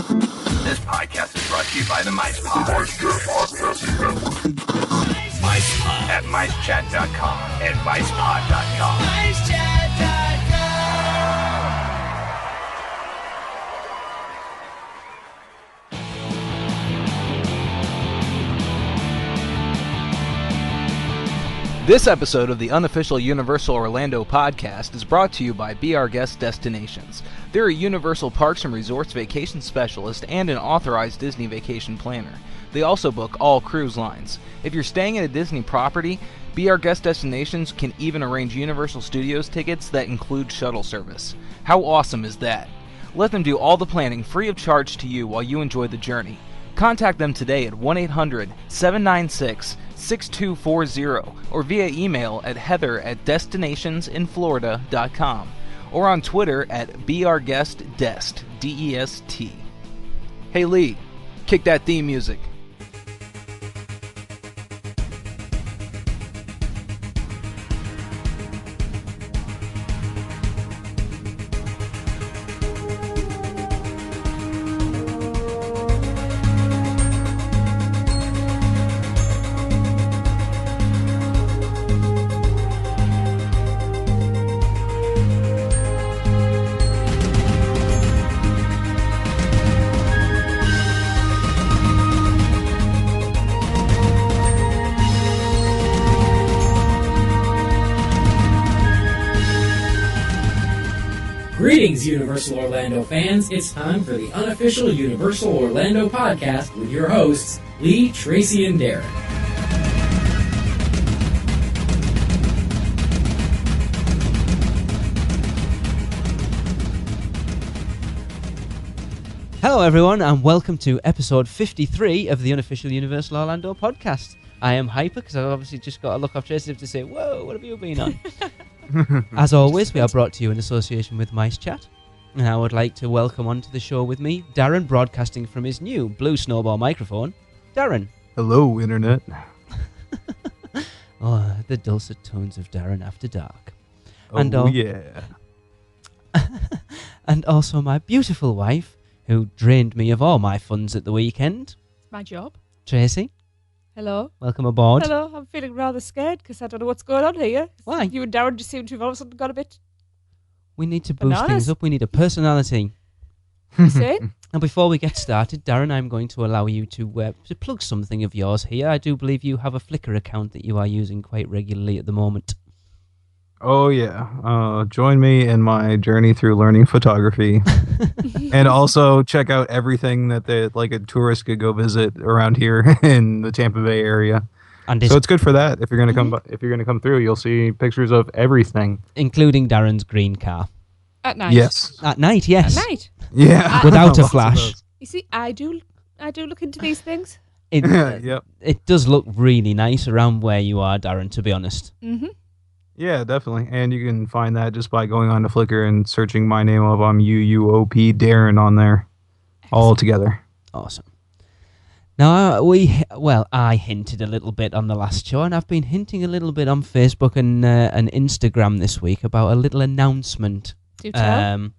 This podcast is brought to you by the Mice Pod. Mice Pod at micechat.com and micepod.com. This episode of the unofficial Universal Orlando podcast is brought to you by Be Our Guest Destinations. They're a Universal Parks and Resorts vacation specialist and an authorized Disney vacation planner. They also book all cruise lines. If you're staying at a Disney property, Be Our Guest Destinations can even arrange Universal Studios tickets that include shuttle service. How awesome is that? Let them do all the planning free of charge to you while you enjoy the journey. Contact them today at 1-800-796-6240 or via email at heather@destinationsinflorida.com or on Twitter at BeOurGuestDest, D-E-S-T. Hey Lee, kick that theme music. Greetings, Universal Orlando fans. It's time for the unofficial Universal Orlando podcast with your hosts, Lee, Tracy, and Darren. Hello, everyone, and welcome to episode 53 of the unofficial Universal Orlando podcast. I am hyper because I've obviously just got to look off Tracy to say, whoa, what have you been on? As always, we are brought to you in association with Mice Chat, and I would like to welcome onto the show with me Darren, broadcasting from his new Blue Snowball microphone. Darren. Hello, Internet. Oh, the dulcet tones of Darren after dark. Oh, yeah. And also my beautiful wife, who drained me of all my funds at the weekend. It's my job. Tracy. Hello. Welcome aboard. Hello. I'm feeling rather scared because I don't know what's going on here. Why? You and Darren just seem to have all of a sudden got a bit... We need to boost Bananas. things up. We need a personality. You say? And before we get started, Darren, I'm going to allow you to plug something of yours here. I do believe you have a Flickr account that you are using quite regularly at the moment. Oh, yeah. Join me in my journey through learning photography. And also check out everything that a tourist could go visit around here in the Tampa Bay area. And so it's good for that. If you're going to come if you're going to come through, you'll see pictures of everything. Including Darren's green car. At night. Yes. At night, yes. At night. Yeah. Without a Lots of flash. those. You see, I do look into these things. Yep. It does look really nice around where you are, Darren, to be honest. Mm-hmm. Yeah, definitely. And you can find that just by going on to Flickr and searching my name up. I'm UUOP Darren on there. All together. Awesome. Now, I hinted a little bit on the last show, and I've been hinting a little bit on Facebook and Instagram this week about a little announcement. Do tell.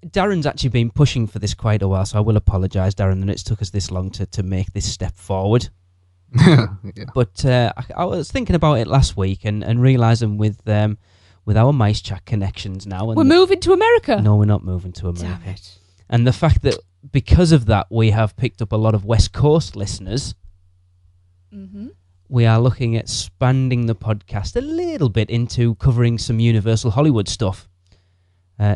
Darren's actually been pushing for this quite a while, so I will apologise, Darren, that it's took us this long to make this step forward. Yeah. But I was thinking about it last week and realising with our Mice Chat connections now... We're moving to America. No, we're not moving to America. Damn it. And the fact that because of that, we have picked up a lot of West Coast listeners. Mm-hmm. We are looking at expanding the podcast a little bit into covering some Universal Hollywood stuff.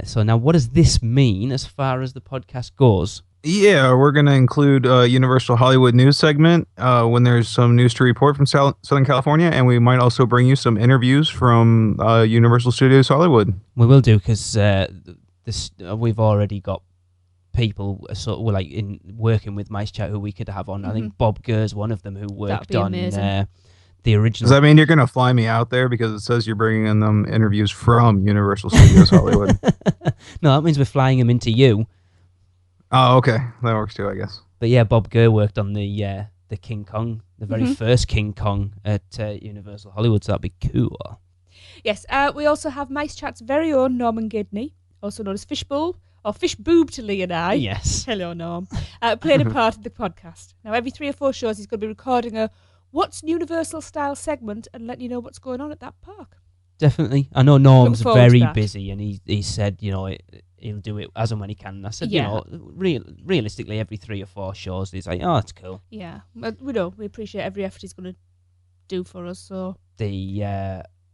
So now, what does this mean as far as the podcast goes? Yeah, we're going to include Universal Hollywood news segment when there's some news to report from Southern California, and we might also bring you some interviews from Universal Studios Hollywood. We will do, because we've already got people working with Mice Chat who we could have on. Mm-hmm. I think Bob Gurr's one of them who worked on the original. Does that mean you're going to fly me out there because it says you're bringing in them interviews from Universal Studios Hollywood? No, that means we're flying them into you. Oh, okay. That works too, I guess. But yeah, Bob Gurr worked on the King Kong, the very first King Kong at Universal Hollywood, so that'd be cool. Yes, we also have Mice Chat's very own Norman Gidney, also known as Fishbowl, or Fish Boob to Lee and I. Yes. Hello, Norm. Playing a part in the podcast. Now, every 3 or 4 shows, he's going to be recording a What's Universal style segment and letting you know what's going on at that park. Definitely. I know Norm's Looking forward to very that. busy, and he said, he'll do it as and when he can. And I said, Yeah. realistically, every 3 or 4 shows, he's like, oh, that's cool. Yeah, but we know. We appreciate every effort he's going to do for us, so...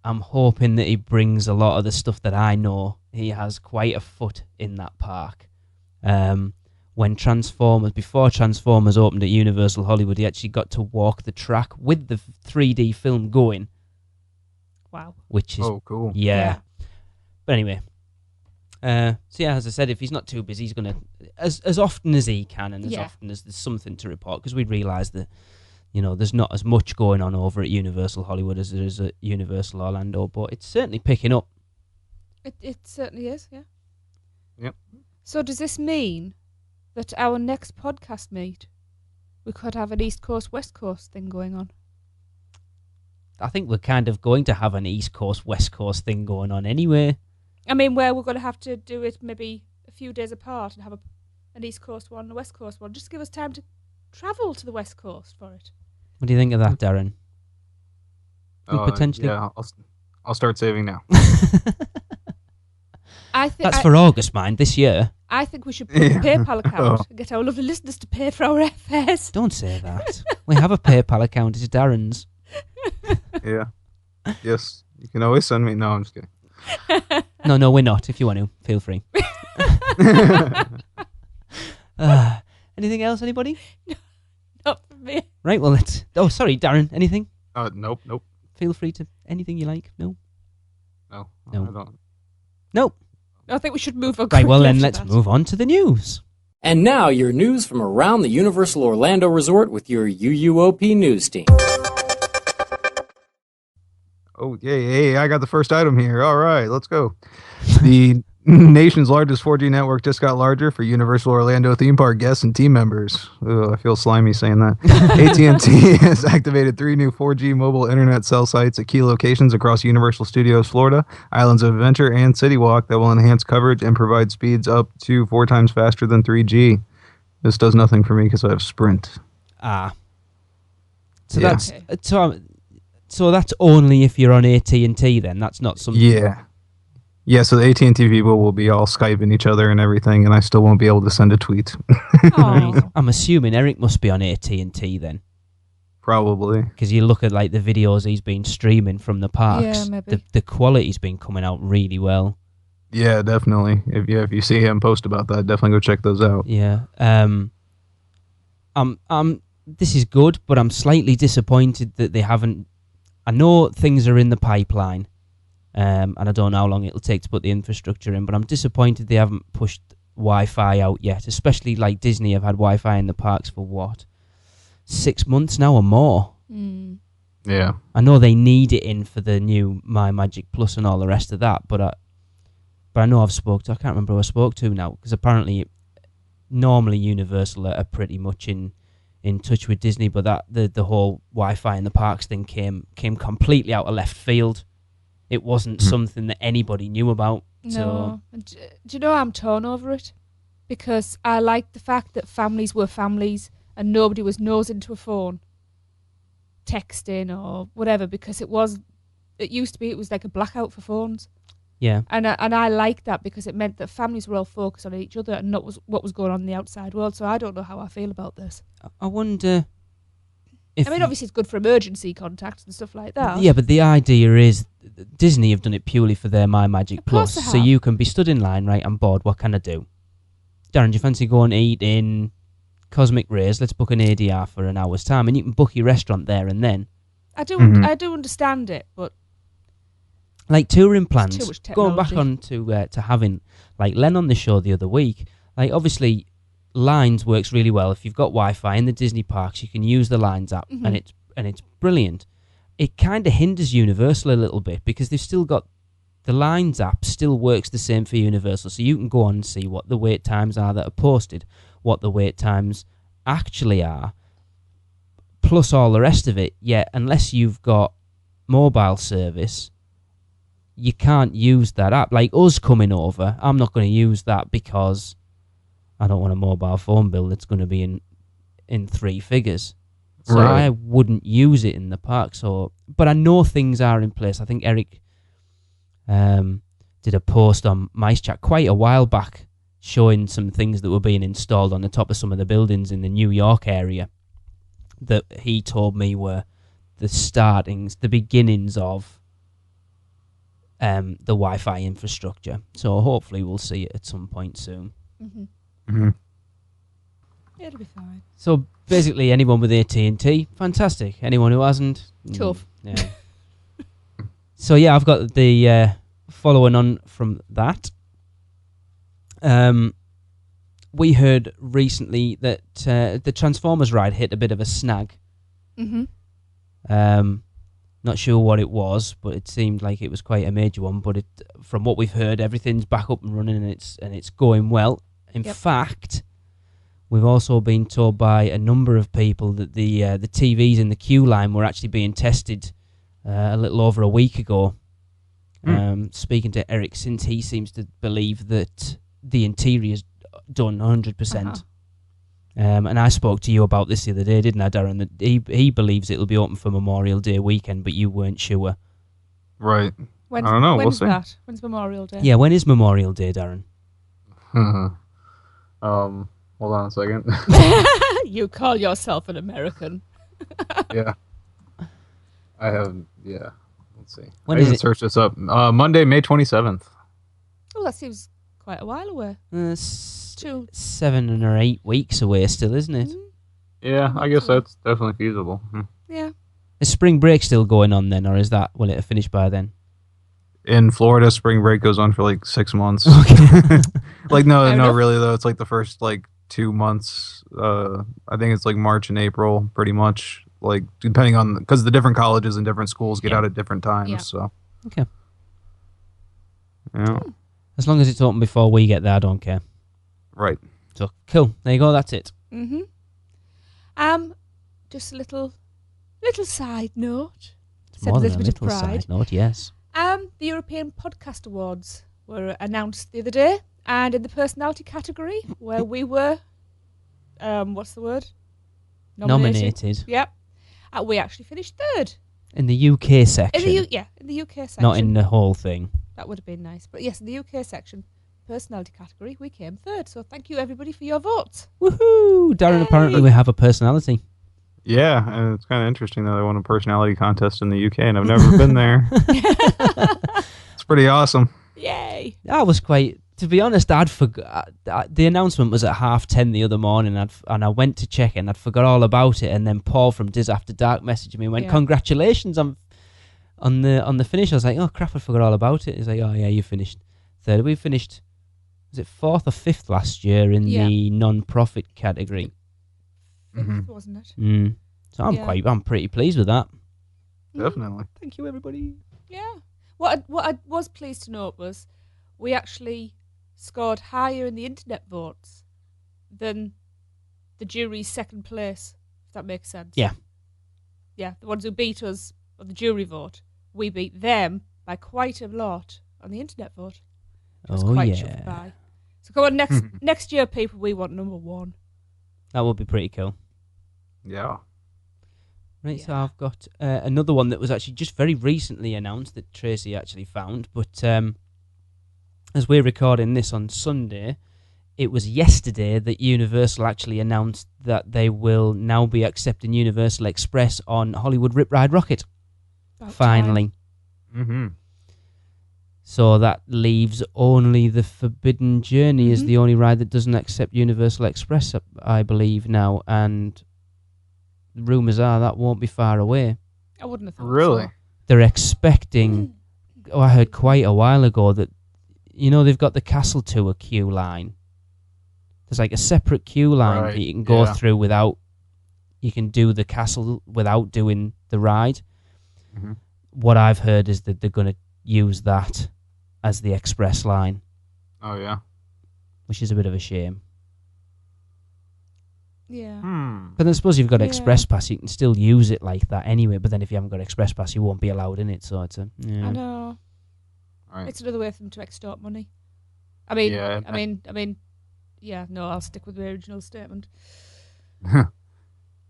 I'm hoping that he brings a lot of the stuff that I know. He has quite a foot in that park. Before Transformers opened at Universal Hollywood, he actually got to walk the track with the 3D film going. Wow. Which is cool. Yeah. But anyway, as I said, if he's not too busy, he's gonna as often as he can, and as often as there's something to report, because we realise that there's not as much going on over at Universal Hollywood as there is at Universal Orlando, but it's certainly picking up. It certainly is, yeah. Yep. So does this mean that our next podcast meet, we could have an East Coast, West Coast thing going on? I think we're kind of going to have an East Coast, West Coast thing going on anyway. I mean, where we're going to have to do it maybe a few days apart and have an East Coast one and a West Coast one, just to give us time to travel to the West Coast for it. What do you think of that, Darren? Potentially. Yeah, I'll start saving now. That's for August, mind, this year. I think we should put a PayPal account and get our lovely listeners to pay for our airfares. Don't say that. We have a PayPal account. It's Darren's. Yeah. Yes. You can always send me. No, I'm just kidding. No, we're not. If you want to, feel free. Anything else, anybody? Not for me. Right, well, let's... Oh, sorry, Darren, anything? Nope. Feel free to... Anything you like? No? No. No. I don't. Nope. I think we should move on. Right, well, then quickly let's after that. move on to the news. And now your news from around the Universal Orlando Resort with your UUOP news team. Oh, yay, I got the first item here. All right, let's go. The nation's largest 4G network just got larger for Universal Orlando theme park guests and team members. Ugh, I feel slimy saying that. AT&T has activated 3 new 4G mobile internet cell sites at key locations across Universal Studios Florida, Islands of Adventure, and City Walk that will enhance coverage and provide speeds up to 4 times faster than 3G. This does nothing for me because I have Sprint. So Yeah. that's... So that's only if you're on AT&T then? That's not something... Yeah, so the AT&T people will be all Skyping each other and everything, and I still won't be able to send a tweet. Aw. I'm assuming Eric must be on AT&T then. Probably. Because you look at like the videos he's been streaming from the parks. Yeah, maybe. The quality's been coming out really well. Yeah, definitely. If you see him post about that, definitely go check those out. Yeah. This is good, but I'm slightly disappointed that they haven't... I know things are in the pipeline, and I don't know how long it'll take to put the infrastructure in, but I'm disappointed they haven't pushed Wi-Fi out yet, especially like Disney have had Wi-Fi in the parks for 6 months now or more. Mm. Yeah. I know they need it in for the new My Magic Plus and all the rest of that, but I know I can't remember who I spoke to now, because apparently normally Universal are pretty much in touch with Disney, but that the whole Wi-Fi in the parks thing came completely out of left field. It wasn't something that anybody knew about. No. So Do you know I'm torn over it? Because I like the fact that families were families and nobody was nosing into a phone, texting or whatever, because it used to be, it was like a blackout for phones. yeah, And I like that because it meant that families were all focused on each other and not what was going on in the outside world. So I don't know how I feel about this. I wonder if... I mean, obviously it's good for emergency contacts and stuff like that. Yeah, but the idea is Disney have done it purely for their My Magic Of course Plus. they So have. you can be stood in line, right, I'm bored, what can I do? Darren, do you fancy going to eat in Cosmic Rays? Let's book an ADR for an hour's time, and you can book your restaurant there and then. I do understand it, but Like touring plans, too much going back on to having like Len on the show the other week, like obviously Lines works really well. If you've got Wi-Fi in the Disney parks, you can use the Lines app, and it's brilliant. It kind of hinders Universal a little bit because they've still got the Lines app still works the same for Universal, so you can go on and see what the wait times are that are posted, what the wait times actually are, plus all the rest of it. Yet unless you've got mobile service, you can't use that app. Like us coming over, I'm not going to use that because I don't want a mobile phone bill that's going to be in 3 figures. So Right. I wouldn't use it in the park. So, but I know things are in place. I think Eric did a post on Mice Chat quite a while back showing some things that were being installed on the top of some of the buildings in the New York area that he told me were the beginnings of the Wi-Fi infrastructure. So hopefully we'll see it at some point soon. Mm-hmm. Mm-hmm. It'll be fine. So basically, anyone with AT&T, fantastic. Anyone who hasn't, Tough. Yeah. So yeah, I've got the following on from that. We heard recently that the Transformers ride hit a bit of a snag. Mm-hmm. Not sure what it was, but it seemed like it was quite a major one. But from what we've heard, everything's back up and running, and it's going well. In fact, we've also been told by a number of people that the TVs in the queue line were actually being tested a little over a week ago. Speaking to Eric, since he seems to believe that the interior's done 100%. And I spoke to you about this the other day, didn't I, Darren? That he believes it'll be open for Memorial Day weekend, but you weren't sure. Right. When's, I don't know. We'll When's see. that? When's Memorial Day? Yeah, when is Memorial Day, Darren? Hold on a second. You call yourself an American. Yeah. I have, yeah. Let's see. When I is can it? search this up. Monday, May 27th. Oh, that seems quite a while away. 7 or 8 weeks away still, isn't it? Yeah, I guess that's definitely feasible. Yeah. Is spring break still going on then, or will it have finished by then? In Florida, spring break goes on for like 6 months. Fair Like, no, enough. really, though. It's like the first, like, 2 months. I think it's like March and April, pretty much. Like, depending on, because the different colleges and different schools get out at different times. Yeah. So, Okay. yeah. As long as it's open before we get there, I don't care. Right. So, cool. There you go. That's it. Mm-hmm. Just a little side note. It's Said more with than a a bit of little pride. side note, yes. The European Podcast Awards were announced the other day, and in the personality category, where we were, what's the word? Nominated. Yep. We actually finished third. In the UK section. In the UK section. Not in the whole thing. That would have been nice. But yes, in the UK section, personality category, we came third. So thank you, everybody, for your votes. Woohoo! Darren, Yay. apparently we have a personality. Yeah, and it's kind of interesting that they won a personality contest in the UK, and I've never been there. It's pretty awesome. Yay. That was quite... To be honest, I'd forgot. The announcement was at 10:30 the other morning, and I went to check it, and I'd forgot all about it. And then Paul from Diz After Dark messaged me and went, "Congratulations on the finish." I was like, "Oh crap, I forgot all about it." He's like, "Oh yeah, you finished third." We finished, was it 4th or 5th last year in the non-profit category? Fifth, wasn't it? So I'm pretty pleased with that. Definitely. Thank you, everybody. Yeah. What I was pleased to note was we actually scored higher in the internet votes than the jury's second place, if that makes sense. Yeah. Yeah, the ones who beat us on the jury vote, we beat them by quite a lot on the internet vote. I was quite chuffed by. So come on, next year, people, we want number 1. That would be pretty cool. Yeah. Right, so I've got another one that was actually just very recently announced that Tracy actually found, but as we're recording this on Sunday, it was yesterday that Universal actually announced that they will now be accepting Universal Express on Hollywood Rip Ride Rocket. About Finally. Mm-hmm. So that leaves only the Forbidden Journey as the only ride that doesn't accept Universal Express, I believe, now, and rumours are that won't be far away. I wouldn't have thought Really? so. They're expecting, I heard quite a while ago that, they've got the Castle Tour queue line. There's like a separate queue line that you can go through you can do the castle without doing the ride. Mm-hmm. What I've heard is that they're going to use that as the express line. Oh, yeah. Which is a bit of a shame. Yeah. But then I suppose you've got Express Pass, you can still use it like that anyway, but then if you haven't got Express Pass, you won't be allowed in it, so it's I know. Right. It's another way for them to extort money. I mean, Yeah, yeah, no, I'll stick with the original statement.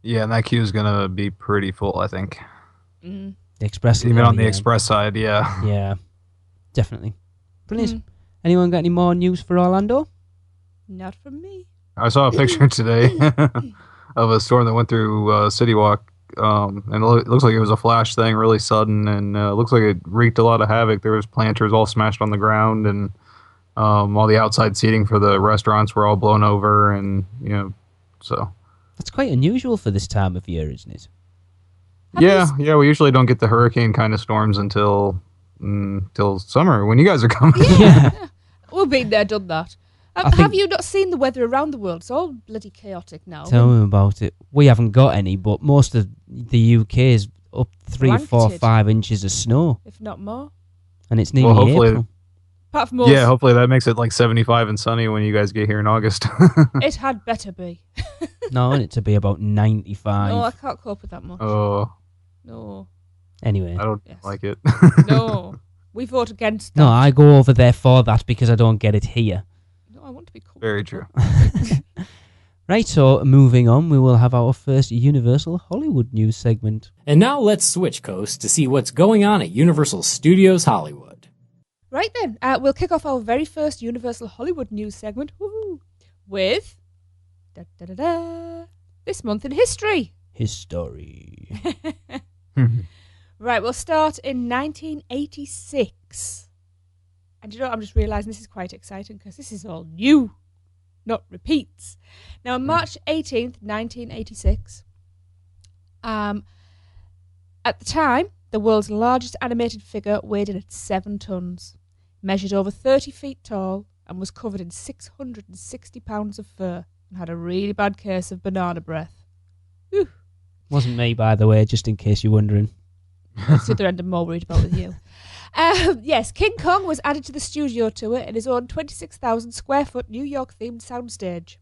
Yeah, and that queue is gonna be pretty full, I think. Mm. The express. Even on the yeah. express side, yeah. Yeah, definitely. Brilliant. Mm. Anyone got any more news for Orlando? Not from me. I saw a picture today of a storm that went through City Walk, and it looks like it was a flash thing, really sudden, and looks like it wreaked a lot of havoc. There was planters all smashed on the ground, and all the outside seating for the restaurants were all blown over, and so. That's quite unusual for this time of year, isn't it? Yeah, we usually don't get the hurricane kind of storms until summer when you guys are coming. Yeah. We've been there, done that. I think- Have you not seen the weather around the world? It's all bloody chaotic now. Tell me about it. We haven't got any, but most of the UK is up 3, 4, Blanketed. 5 inches of snow, If not more. and it's nearly hopefully- April. Apart from us, Yeah, hopefully that makes it like 75 and sunny when you guys get here in August. it had better be. No, I want it to be about 95. No, I can't cope with that much. Oh, No, Anyway. I don't Yes. like it. no. We vote against that. No, I go over there for that because I don't get it here. No, I want to be cool. Very true. Right, so moving on, we will have our first Universal Hollywood news segment. And now let's switch coast to see what's going on at Universal Studios Hollywood. Right then, we'll kick off our very first Universal Hollywood news segment with this month in history. History. Right, we'll start in 1986. And I'm just realising this is quite exciting because this is all new, not repeats. Now, on March 18th, 1986, at the time, the world's largest animated figure weighed in at 7 tons, measured over 30 feet tall, and was covered in 660 pounds of fur, and had a really bad case of banana breath. Whew. Wasn't me, by the way, just in case you're wondering. That's the other end I'm more worried about with you. Yes, King Kong was added to the studio tour in his own 26,000 square foot New York themed soundstage.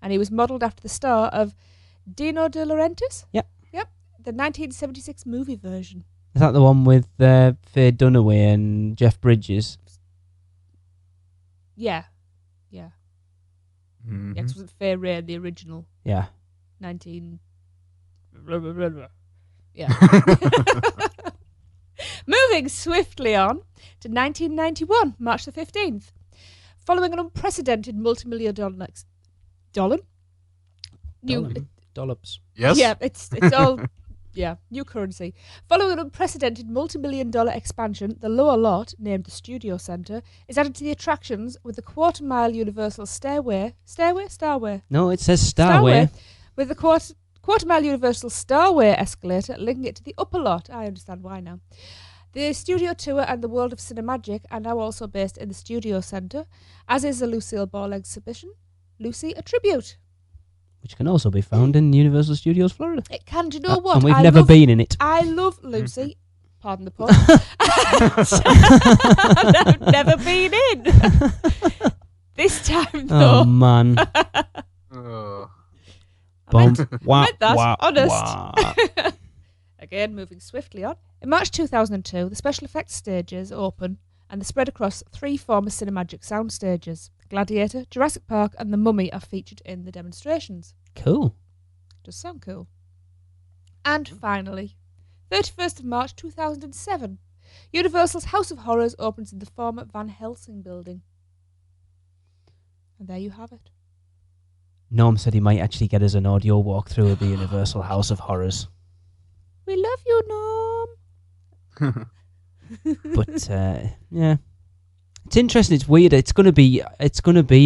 And he was modelled after the star of Dino De Laurentiis? Yep. Yep, the 1976 movie version. Is that the one with Faye Dunaway and Jeff Bridges? Yeah. Yeah. Mhm. Yeah, 'cause it wasn't Faye Ray in the original Yeah. 19... Yeah. Moving swiftly on to 1991, March the 15th. Following an unprecedented multi-million dollar... Dollops. Yes? Yeah, it's all... Yeah, new currency. Following an unprecedented multi-million-dollar expansion, the lower lot, named the Studio Centre, is added to the attractions with the quarter-mile Universal Starway, No, it says Starway. with the quarter-mile Universal Starway escalator linking it to the upper lot. I understand why now. The Studio Tour and the World of Cinemagic are now also based in the Studio Centre, as is the Lucille Ball exhibition, Lucy, a Tribute. Which can also be found in Universal Studios Florida. It can, do you know what? And we've I never love- been in it. I love Lucy. Pardon the pun. I've never been in. This time, though. Oh, man. meant that, wah, honest. wah. Again, moving swiftly on. In March 2002, the special effects stages open and they're spread across 3 former Cinemagic sound stages. Gladiator, Jurassic Park and The Mummy are featured in the demonstrations. Cool. Does sound cool. And finally, 31st of March 2007, Universal's House of Horrors opens in the former Van Helsing building. And there you have it. Norm said he might actually get us an audio walkthrough of the Universal House of Horrors. We love you, Norm. But yeah, it's interesting. It's weird. It's gonna be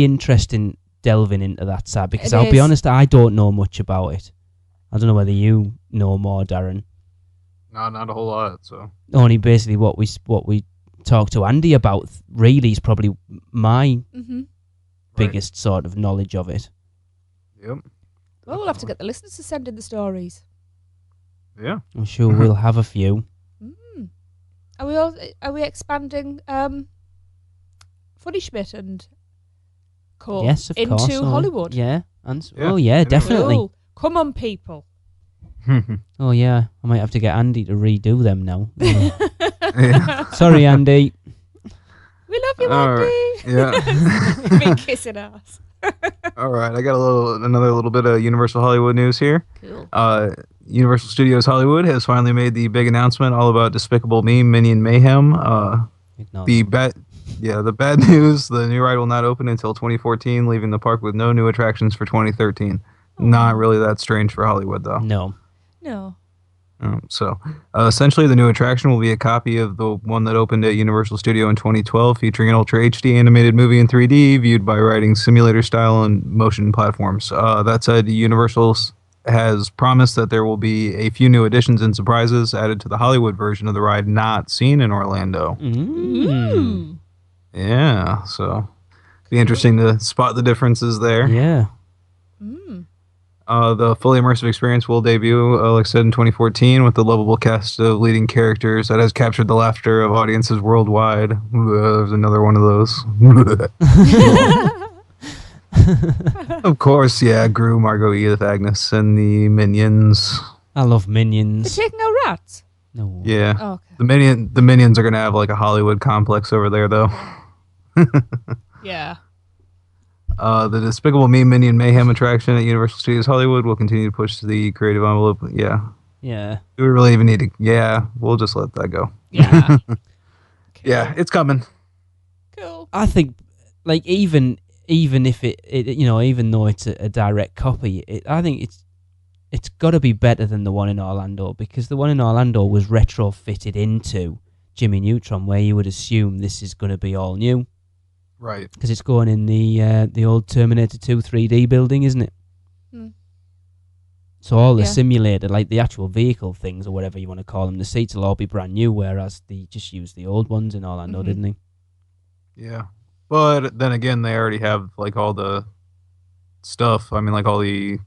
interesting delving into that side because It I'll be is. honest, I don't know much about it. I don't know whether you know more, Darren. No, not a whole lot. So Only basically what we talked to Andy about. Really, is probably my Mm-hmm. biggest sort of knowledge of it. Yep. Well, we'll have to get the listeners to send in the stories. Yeah. I'm sure we'll have a few. Are we expanding Funny Schmidt and Co. Yes, of into course. Hollywood? Yeah, Yeah. oh yeah, definitely. Cool. Come on, people. Oh yeah, I might have to get Andy to redo them now. Yeah. Sorry, Andy. We love you, All Wendy. right. Yeah. Big kissing ass. All right. I got another little bit of Universal Hollywood news here. Cool. Universal Studios Hollywood has finally made the big announcement all about Despicable Me Minion Mayhem. Ignore The that. the bad news: the new ride will not open until 2014, leaving the park with no new attractions for 2013. Not really that strange for Hollywood, though. No. No. Essentially, the new attraction will be a copy of the one that opened at Universal Studio in 2012, featuring an Ultra HD animated movie in 3D, viewed by riding simulator style and motion platforms. That said, Universal has promised that there will be a few new additions and surprises added to the Hollywood version of the ride not seen in Orlando. Mm. Yeah, so be interesting to spot the differences there. Yeah. Mm. The fully immersive experience will debut, like I said, in 2014 with the lovable cast of leading characters that has captured the laughter of audiences worldwide. There's another one of those. Of course, yeah, Gru, Margot, Edith, Agnes, and the Minions. I love They're Minions. taking out rats. No. Yeah. Oh, okay. The Minions are going to have like a Hollywood complex over there, though. Yeah. The Despicable Me Minion Mayhem attraction at Universal Studios Hollywood will continue to push the creative envelope. Yeah. Yeah. Do we really even need to? Yeah, we'll just let that go. Yeah. Yeah, it's coming. Cool. I think, like, even if it even though it's a direct copy, I think it's got to be better than the one in Orlando, because the one in Orlando was retrofitted into Jimmy Neutron, where you would assume this is going to be all new. Right. Because it's going in the old Terminator 2 3D building, isn't it? Hmm. So all the Yeah. simulator, like the actual vehicle things or whatever you want to call them, the seats will all be brand new, whereas they just used the old ones in Orlando, Mhm. didn't they? Yeah. But then again, they already have like all the stuff. I mean, like all the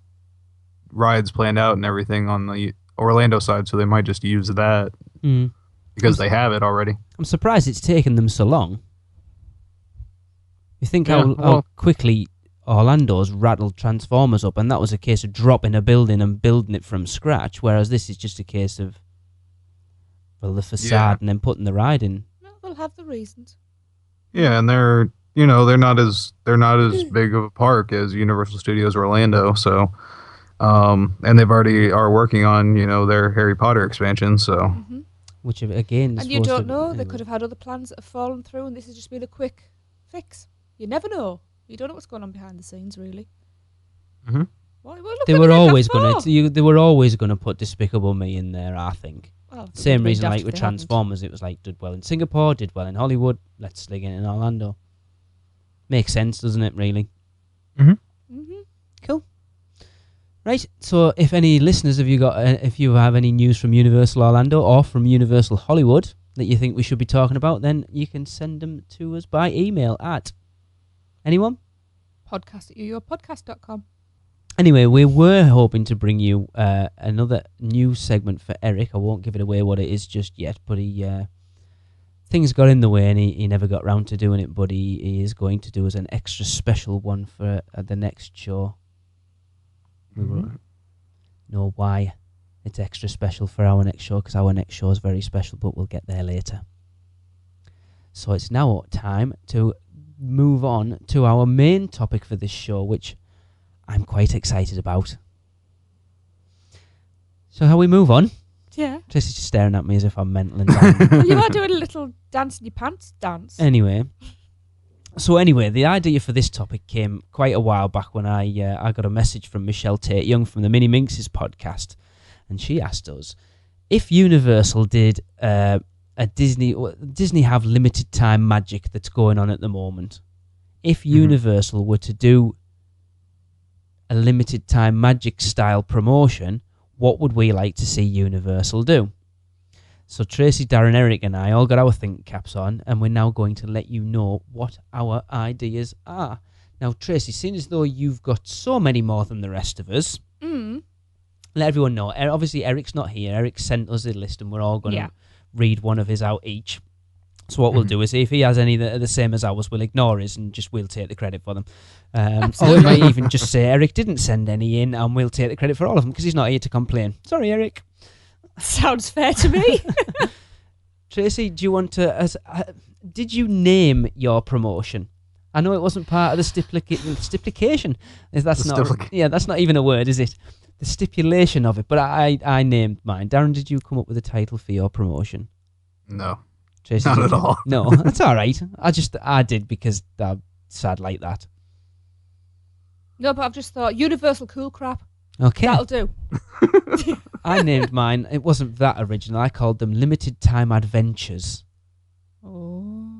rides planned out and everything on the Orlando side, so they might just use that because they have it already. I'm surprised it's taken them so long. You think Yeah, how well- quickly Orlando's rattled Transformers up, and that was a case of dropping a building and building it from scratch, whereas this is just a case of, well, the facade Yeah. and then putting the ride in. No, they'll have the reasons. Yeah, and they're not as big of a park as Universal Studios Orlando, so and they've already are working on, their Harry Potter expansion, so Mm-hmm. Which, again, is And you supposed don't to- know. They anyway. could have had other plans that have fallen through, and this has just been a quick fix. You never know. You don't know what's going on behind the scenes, really. Mhm. Well, look They what were did always that going for. to. They were always going to put Despicable Me in there, I think. Well, it Same would've been reason, daft like if with they hadn't. Transformers, it was like did well in Singapore, did well in Hollywood. Let's sling it in Orlando. Makes sense, doesn't it? Really. Mhm. Cool. Right. So, if any listeners if you have any news from Universal Orlando or from Universal Hollywood that you think we should be talking about, then you can send them to us by email at anyone. Podcast@uupodcast.com. Anyway, we were hoping to bring you another new segment for Eric. I won't give it away what it is just yet, but things got in the way and he never got round to doing it, but he is going to do us an extra special one for the next show. We won't know why it's extra special for our next show, because our next show is very special, but we'll get there later. So it's now time to move on to our main topic for this show, which I'm quite excited about. So how we move on? Yeah. Tracy's just staring at me as if I'm mental and dying. Well, you are doing a little dance in your pants dance. Anyway, the idea for this topic came quite a while back when I got a message from Michelle Tate Young from the Mini Minxes podcast, and she asked us if Universal did a Disney have limited time magic that's going on at the moment. If Universal were to do a limited time magic style promotion, what would we like to see Universal do? So Tracy, Darren, Eric and I all got our think caps on, and we're now going to let you know what our ideas are. Now, Tracy, seeing as though you've got so many more than the rest of us, let everyone know. Obviously, Eric's not here. Eric sent us a list, and we're all going to read one of his out each. So what we'll do is, if he has any that are the same as ours, we'll ignore his and we'll take the credit for them. Or we might even just say Eric didn't send any in, and we'll take the credit for all of them because he's not here to complain. Sorry, Eric. Sounds fair to me. Tracy, do you want to, did you name your promotion? I know it wasn't part of the stipulation. That's not even a word, is it? The stipulation of it. But I named mine. Darren, did you come up with a title for your promotion? No. Tracy, Not at all. No, that's all right. I did because I'm sad like that. No, but I've just thought universal cool crap. Okay. That'll do. I named mine. It wasn't that original. I called them Limited Time Adventures. Oh.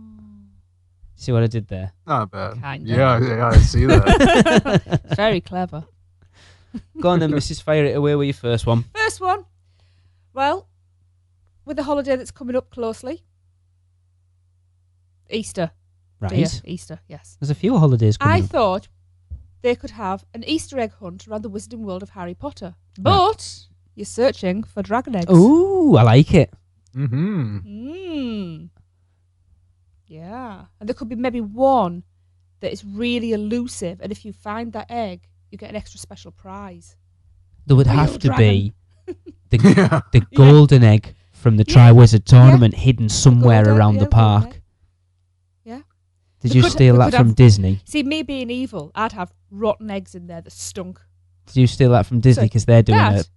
See what I did there? Not bad. Kinda. Yeah, I see that. Very clever. Go on then, Mrs. Fire it away with your first one. First one. Well, with the holiday that's coming up closely. Easter. Right. Dear, Easter, yes. There's a few holidays coming I up. thought they could have an Easter egg hunt around the Wizarding World of Harry Potter. But you're searching for dragon eggs. Ooh, I like it. Mm. Yeah. And there could be maybe one that is really elusive. And if you find that egg, you get an extra special prize. There would Real have to be dragon. the golden egg from the Tri-Wizard tournament hidden somewhere around the park. Yeah. Did you steal that from Disney? See, me being evil, I'd have rotten eggs in there that stunk. Did you steal that from Disney? Because they're doing Dad?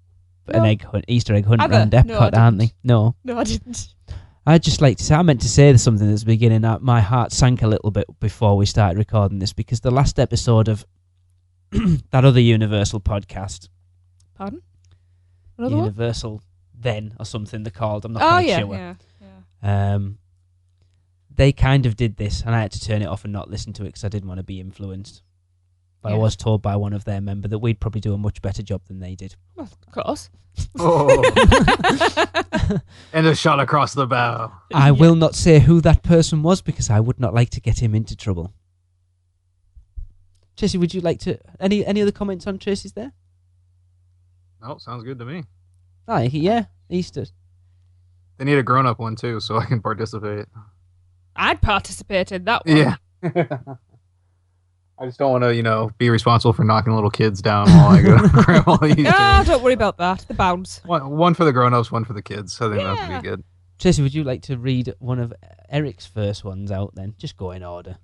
an egg hunt, Easter egg hunt Have around they? No, I Epcot, aren't they? didn't. No. No, I didn't. I'd just like to say, I meant to say something at the beginning. My heart sank a little bit before we started recording this because the last episode of that other Universal podcast. Pardon? Another Universal Then or something they're called. I'm not one? Oh, quite yeah, sure. yeah. They kind of did this, and I had to turn it off and not listen to it because I didn't want to be influenced. But I Yeah. was told by one of their members that we'd probably do a much better job than they did. Well, of course. Oh. And a shot across the bow. I will not say who that person was because I would not like to get him into trouble. Tracy, would you like to... Any other comments on Tracy's there? Oh, sounds good to me. Oh, yeah, Easter. They need a grown-up one, too, so I can participate. I'd participate in that one. Yeah. I just don't want to, be responsible for knocking little kids down while I go grab all these. No, don't worry about that. The bounds. One for the grown-ups, one for the kids. I think that would be good. Tracy, would you like to read one of Eric's first ones out then? Just go in order.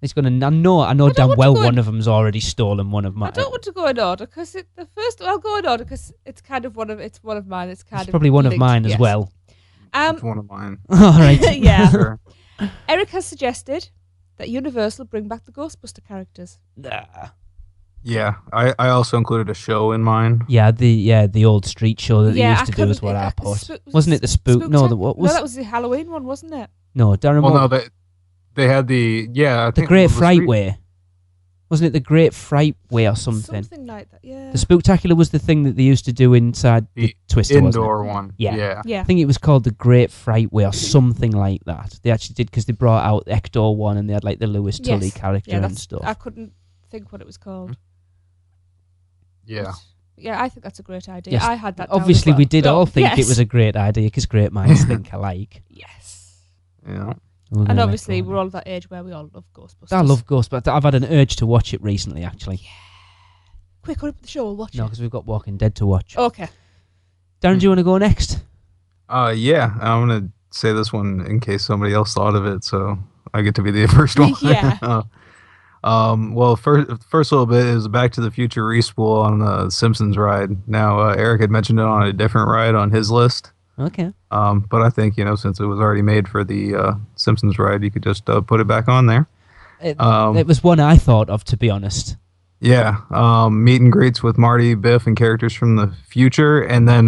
It's going to... I know damn well one of them's already stolen one of mine. I don't want to go in order because I'll go in order because it's kind of one of mine. It's probably one of linked, mine as yes. well. It's one of mine. All right. Yeah. Sure. Eric has suggested that Universal bring back the Ghostbuster characters. Yeah, I also included a show in mine. Yeah, the old street show that they used to do is what I put. Wasn't it the spook? No, what was? No, that was the Halloween one, wasn't it? No, Darren. Well, no, they had the I the think Great it was the Fright street- Way. Wasn't it the Great Fright Way or something? Something like that. Yeah. The Spooktacular was the thing that they used to do inside the Twister, indoor wasn't it? one. Yeah. Yeah. I think it was called the Great Fright Way or something like that. They actually did because they brought out Ector one and they had like the Lewis Tully character Yeah, and stuff. I couldn't think what it was called. Yeah. Yeah, I think that's a great idea. Yes, I had that. down obviously, as well. we did No, all think yes. it was a great idea because great minds think alike. Yes. Yeah. Well, And there obviously, we go. we're all at that age where we all love Ghostbusters. I love Ghostbusters. I've had an urge to watch it recently, actually. Quick, hurry up with the show. We'll watch No, it. because we've got Walking Dead to watch. Okay. Darren, do you want to go next? Yeah, I'm gonna say this one in case somebody else thought of it, so I get to be the first one. Yeah. Well, first little bit is Back to the Future respool on the Simpsons ride. Now, Eric had mentioned it on a different ride on his list. Okay. But I think, since it was already made for the Simpsons ride, you could just put it back on there. It was one I thought of, to be honest. Yeah. Meet and greets with Marty, Biff, and characters from the future. And then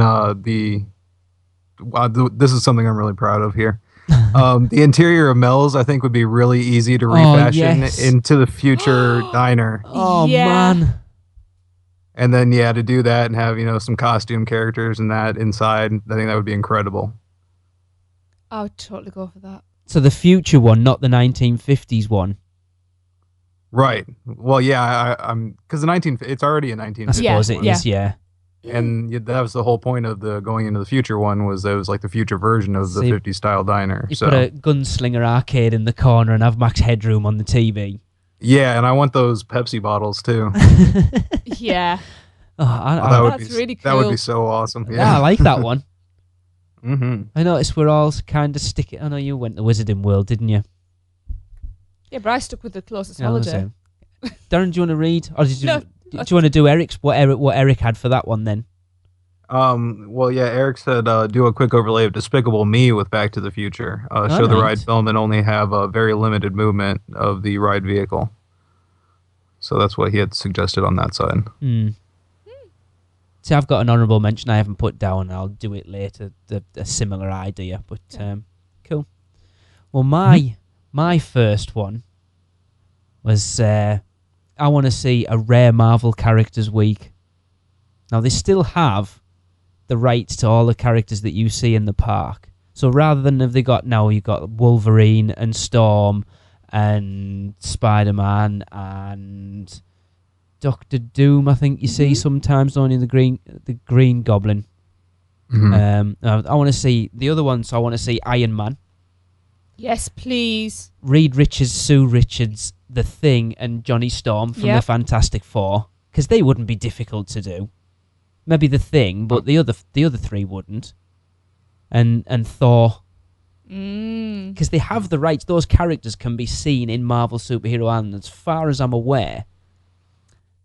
this is something I'm really proud of here. The interior of Mel's, I think, would be really easy to refashion into the future diner. Oh, Yeah. man. And then, to do that and have, some costume characters and that inside, I think that would be incredible. I would totally go for that. So the future one, not the 1950s one. Right. Well, yeah, I'm because it's already a I 1950s. suppose it is, yeah. And that was the whole point of the going into the future one was that it was like the future version of the So 50s style diner. You So put a gunslinger arcade in the corner and have Max Headroom on the TV. yeah, and I want those Pepsi bottles too. Yeah. Oh, That would That's be really That would cool. be so awesome. yeah, I like that one. Mm-hmm. I noticed we're all kind of sticking. I know you went to Wizarding World, didn't you? Yeah, but I stuck with the closest Yeah, I was holiday. saying. Darren, do you want to read, or did you? No, Do you want to do Eric's? What Eric had for that one then? Well, yeah, Eric said do a quick overlay of Despicable Me with Back to the Future. Show the right. ride film and only have a very limited movement of the ride vehicle. So that's what he had suggested on that side. See, I've got an honourable mention I haven't put down. I'll do it later. A similar idea, but cool. Well, my first one was I want to see a rare Marvel Characters Week. Now, they still have the rights to all the characters that you see in the park. So rather than have they got now, you've got Wolverine and Storm and Spider-Man and Doctor Doom, I think you see sometimes, only the Green Goblin. Mm-hmm. I want to see the other ones. So I want to see Iron Man, Yes, please. Reed Richards, Sue Richards, The Thing, and Johnny Storm from the Fantastic Four, because they wouldn't be difficult to do. Maybe The Thing, but the other three wouldn't. And Thor, because they have the rights. Those characters can be seen in Marvel Superhero Land. As far as I'm aware,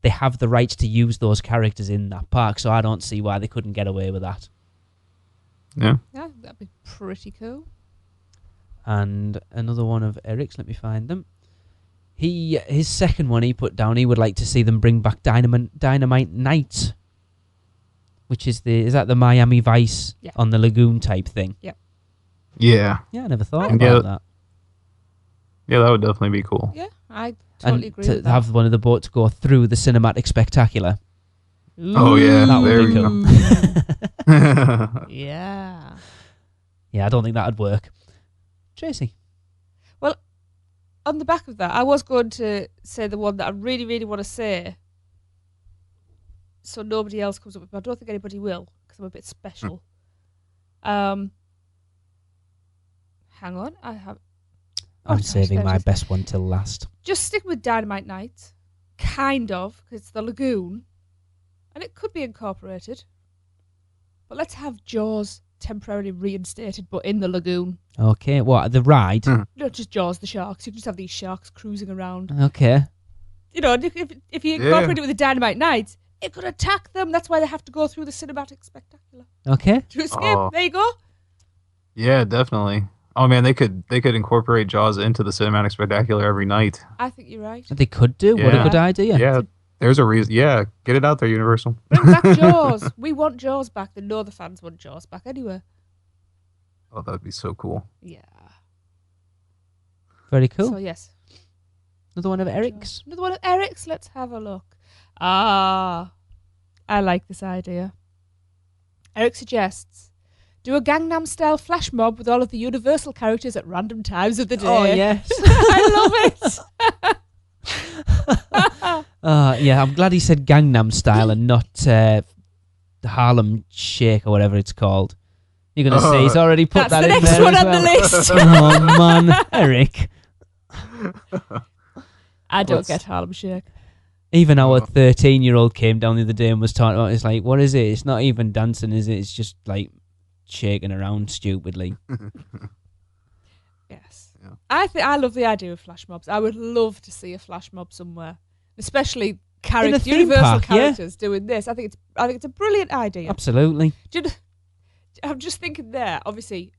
they have the rights to use those characters in that park, so I don't see why they couldn't get away with that. Yeah. Yeah, that'd be pretty cool. And another one of Eric's, let me find them. His second one he put down, he would like to see them bring back Dynamite Night, which is that the Miami Vice on the lagoon type thing? Yep. Yeah. Yeah, I never thought about that. Yeah, that would definitely be cool. Yeah, I totally agree to with that. have one of the boats go through the cinematic spectacular. Oh yeah, That would there be we cool. go. Yeah. Yeah, I don't think that'd work. Tracy. Well, on the back of that, I was going to say the one that I really, really want to say, so nobody else comes up with it, but I don't think anybody will, because I'm a bit special. Hang on, I'm saving my best one till last. Just stick with Dynamite Night, kind of, because it's the lagoon, and it could be incorporated. But let's have Jaws temporarily reinstated, but in the lagoon. Okay, what, the ride? Not just Jaws, the sharks. You can just have these sharks cruising around. Okay. You know, if you incorporate it with the Dynamite Night, it could attack them. That's why they have to go through the cinematic spectacular Okay. to escape. There you go. Yeah, definitely. Oh man, they could incorporate Jaws into the cinematic spectacular every night. I think you're right. They could do. What a Yeah. good idea. Yeah, there's a reason. Yeah, get it out there, Universal. Bring back Jaws. We want Jaws back. They know the fans want Jaws back anyway. Oh, that'd be so cool. Yeah. Very cool. So yes. Another one of Eric's. Another one of Eric's. Let's have a look. I like this idea. Eric suggests, do a Gangnam style flash mob with all of the Universal characters at random times of the day. Oh, yes. I love it. Yeah, I'm glad he said Gangnam Style and not the Harlem Shake or whatever it's called. You're going to see he's already put That's that the in next there one as on the well. list. Oh, man. Eric. I don't get Harlem Shake. Even our 13-year-old came down the other day and was talking about it. It's like, what is it? It's not even dancing, is it? It's just like shaking around stupidly. Yes. Yeah. I love the idea of flash mobs. I would love to see a flash mob somewhere, especially In a theme Universal park, yeah. characters doing this. I think it's a brilliant idea. Absolutely. I'm just thinking there. Obviously,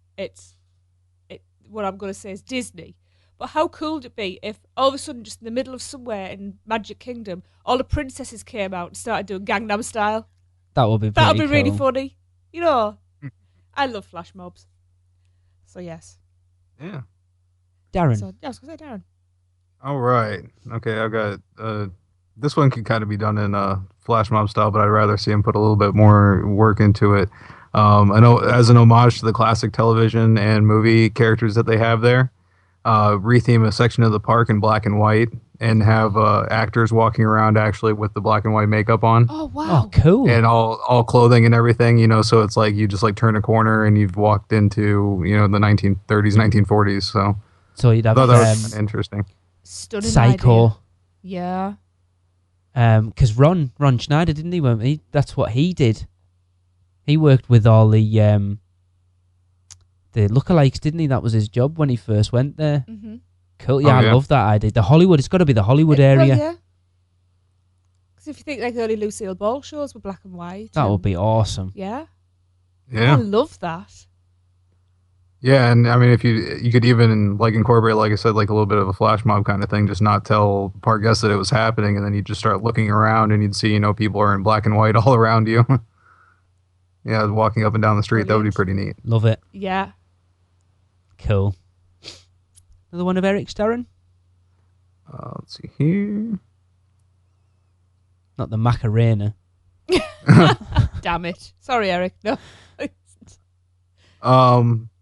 what I'm going to say is Disney. But how cool would it be if all of a sudden, just in the middle of somewhere in Magic Kingdom, all the princesses came out and started doing Gangnam Style? That would be That would be pretty really cool. funny. You know, I love flash mobs. So yes. Yeah. Darren. So I was going to say Darren. All right. Okay, I've got this one could kind of be done in flash mob style, but I'd rather see him put a little bit more work into it. I know as an homage to the classic television and movie characters that they have there, retheme a section of the park in black and white and have actors walking around actually with the black and white makeup on. Oh wow! Oh, cool. And all clothing and everything, you know, so it's like you just like turn a corner and you've walked into, you know, the 1930s, 1940s. So you'd I have thought that was kinda interesting. Stunning Psycho. idea. Yeah. Because Ron Schneider, didn't he? That's what he did. He worked with all the the lookalikes, didn't he? That was his job when he first went there. Mm-hmm. Cool. Yeah, Oh, yeah. I love that idea. The Hollywood, it's got to be the Hollywood area. Well, yeah. Because if you think like the early Lucille Ball shows were black and white. That would be awesome. Yeah. I Yeah. love that. Yeah, and I mean, if you could even like incorporate, like I said, like a little bit of a flash mob kind of thing, just not tell park guests that it was happening, and then you'd just start looking around, and you'd see, people are in black and white all around you. Yeah, walking up and down the street, that would be pretty neat. Love it. Yeah. Cool. Another one of Eric's, Darren? Let's see here. Not the Macarena. Damn it. Sorry, Eric. No.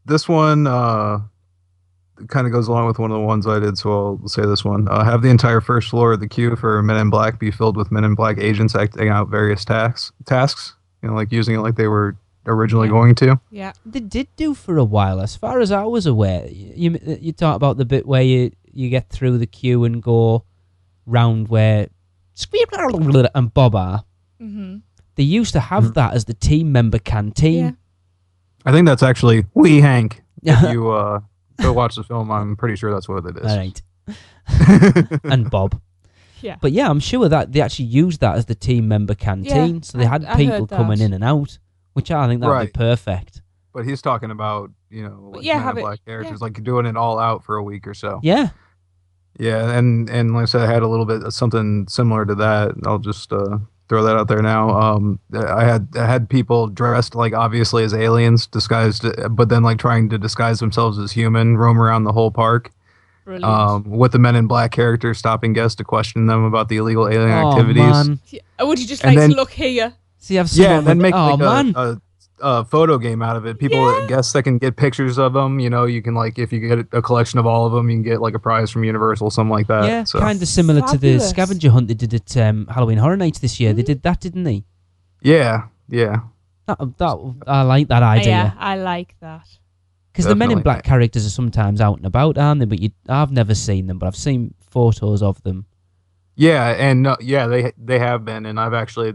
This one kind of goes along with one of the ones I did, so I'll say this one. Have the entire first floor of the queue for Men in Black be filled with Men in Black agents acting out various tasks. Like using it like they were originally going to. Yeah. They did do for a while, as far as I was aware. You talk about the bit where you get through the queue and go round where Squeak and Bob are. Mm-hmm. They used to have that as the team member canteen. Yeah. I think that's actually Wee Hank. If you go watch the film, I'm pretty sure that's what it is. All right. And Bob. Yeah. But yeah, I'm sure that they actually used that as the team member canteen. Yeah, So they had I people heard that. coming in and out, which I think that would be Right. perfect. But he's talking about, like yeah, Men have in it- Black characters, yeah. like doing it all out for a week or so. Yeah. Yeah, and like I said, I had a little bit of something similar to that. I'll just throw that out there now. I had people dressed like obviously as aliens, disguised, but then like trying to disguise themselves as human, roam around the whole park. Brilliant. With the Men in Black characters stopping guests to question them about the illegal alien activities. Man. Yeah. Or would you just And like then- to look here? So you have someone Yeah, and then make oh, like man. a photo game out of it. People, guests that can get pictures of them. You can like if you get a collection of all of them, you can get like a prize from Universal, something like that. Yeah, So. kind of similar to the Fabulous. scavenger hunt they did at Halloween Horror Nights this year. They did that, didn't they? Yeah. That I like that Yeah, idea. I like that. Because the Men in Definitely. Black characters are sometimes out and about, aren't they? But I've never seen them, but I've seen photos of them. Yeah, and they have been, and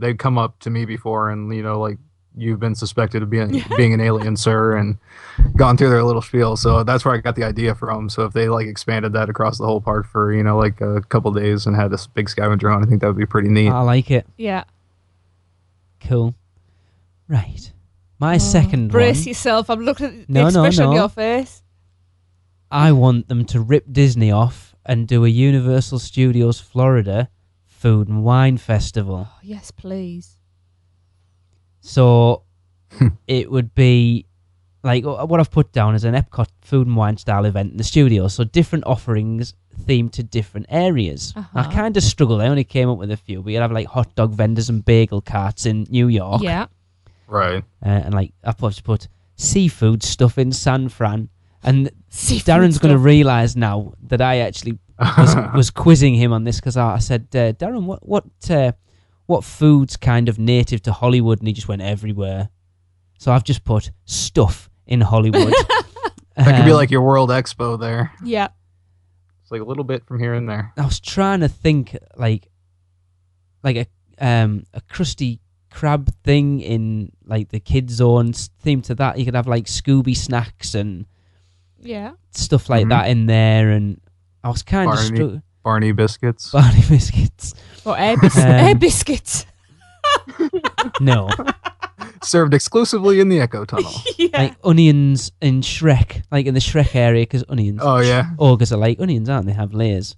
they've come up to me before, and like you've been suspected of being an alien, sir, and gone through their little spiel. So that's where I got the idea from. So if they like expanded that across the whole park for like a couple days and had this big scavenger hunt, I think that would be pretty neat. I like it. Yeah. Cool. Right. My second Brace one, yourself. I'm looking at the No, no, expression on no. your face. I want them to rip Disney off and do a Universal Studios Florida food and wine festival. Oh, yes, please. So it would be like what I've put down is an Epcot food and wine style event in the studio. So different offerings themed to different areas. I kind of struggled. I only came up with a few, but you'd have like hot dog vendors and bagel carts in New York. Yeah. Right. And like I've put seafood stuff in San Fran. And Seafood Darren's going to stuff. realise now that I actually was quizzing him on this because I said, Darren, what food's kind of native to Hollywood? And he just went everywhere. So I've just put stuff in Hollywood. That could be like your World Expo there. Yeah. It's like a little bit from here and there. I was trying to think like a crusty crab thing in like the kids zone theme to that. You could have like Scooby snacks and Yeah. stuff like that in there. And I was kind of Barney biscuits. Barney biscuits. Or air biscuits. No. Served exclusively in the Echo Tunnel. Yeah. Like onions in Shrek, like in the Shrek area, because onions. Oh, yeah. Ogres are like onions, aren't they? Have layers.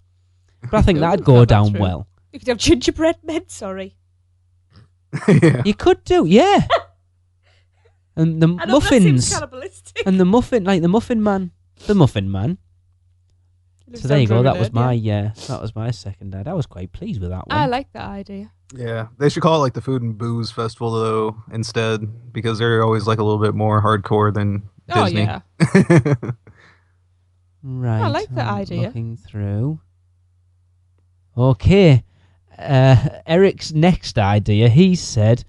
But I think that'd Not go that down true. well. You could have gingerbread men, sorry. Yeah. You could do, yeah. And the I know that seems muffins. cannibalistic. And the muffin, like the muffin man. The muffin man. So there you go. That was my second ad. I was quite pleased with that one. I like that idea. Yeah, they should call it like the Food and Booze Festival though instead, because they're always like a little bit more hardcore than Oh, Disney. yeah. Right. I like that I'm idea. Looking through. Okay. Eric's next idea, he said,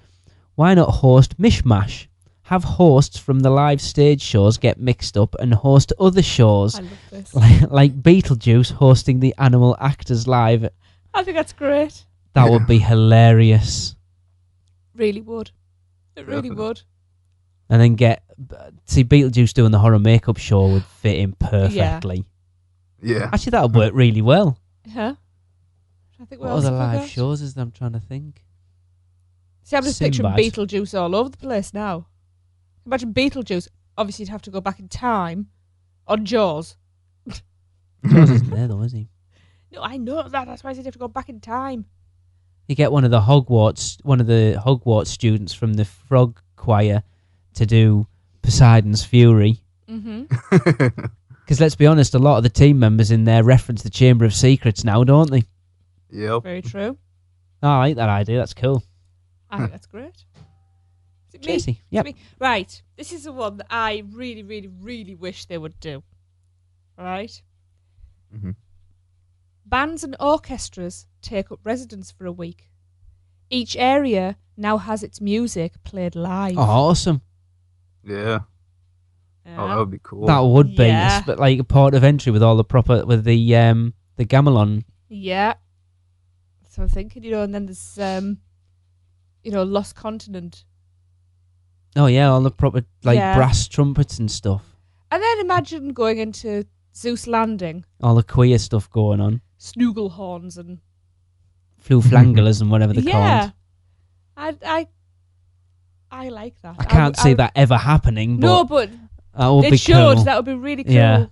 why not host Mishmash? Have hosts from the live stage shows get mixed up and host other shows, I love this. like Beetlejuice hosting the Animal Actors Live. I think that's great. That would be hilarious. Really would. It really Definitely. would. And then see Beetlejuice doing the horror makeup show would fit in perfectly. Yeah. Actually, that would work really well. Huh? I think What else other have I live got? shows is there? I'm trying to think. See, I'm just picturing Sinbad. Beetlejuice all over the place now. Imagine Beetlejuice. Obviously, you'd have to go back in time on Jaws. Jaws isn't there though, is he? No, I know that. That's why I said you have to go back in time. You get one of the Hogwarts students from the Frog Choir to do Poseidon's Fury. Mm-hmm. Because let's be honest, a lot of the team members in there reference the Chamber of Secrets now, don't they? Yep. Very true. Oh, I like that idea. That's cool. I think that's great. Is it me? Tracy, Is it yep. me? Right. This is the one that I really, really, really wish they would do. Right? Mhm. Bands and orchestras take up residence for a week. Each area now has its music played live. Oh, awesome. Yeah. Oh, that would be cool. That would be Yeah. but like a port of entry with all the proper with the gamelan. Yeah. So I'm thinking, and then there's Lost Continent. Oh yeah, all the proper Yeah. brass trumpets and stuff. And then imagine going into Zeus Landing, All the queer stuff going on. Snooglehorns and Fluflanglers and whatever they're called. I like that. I can't see that ever happening, but No, but that would it be should. cool. That would be really cool. Yeah.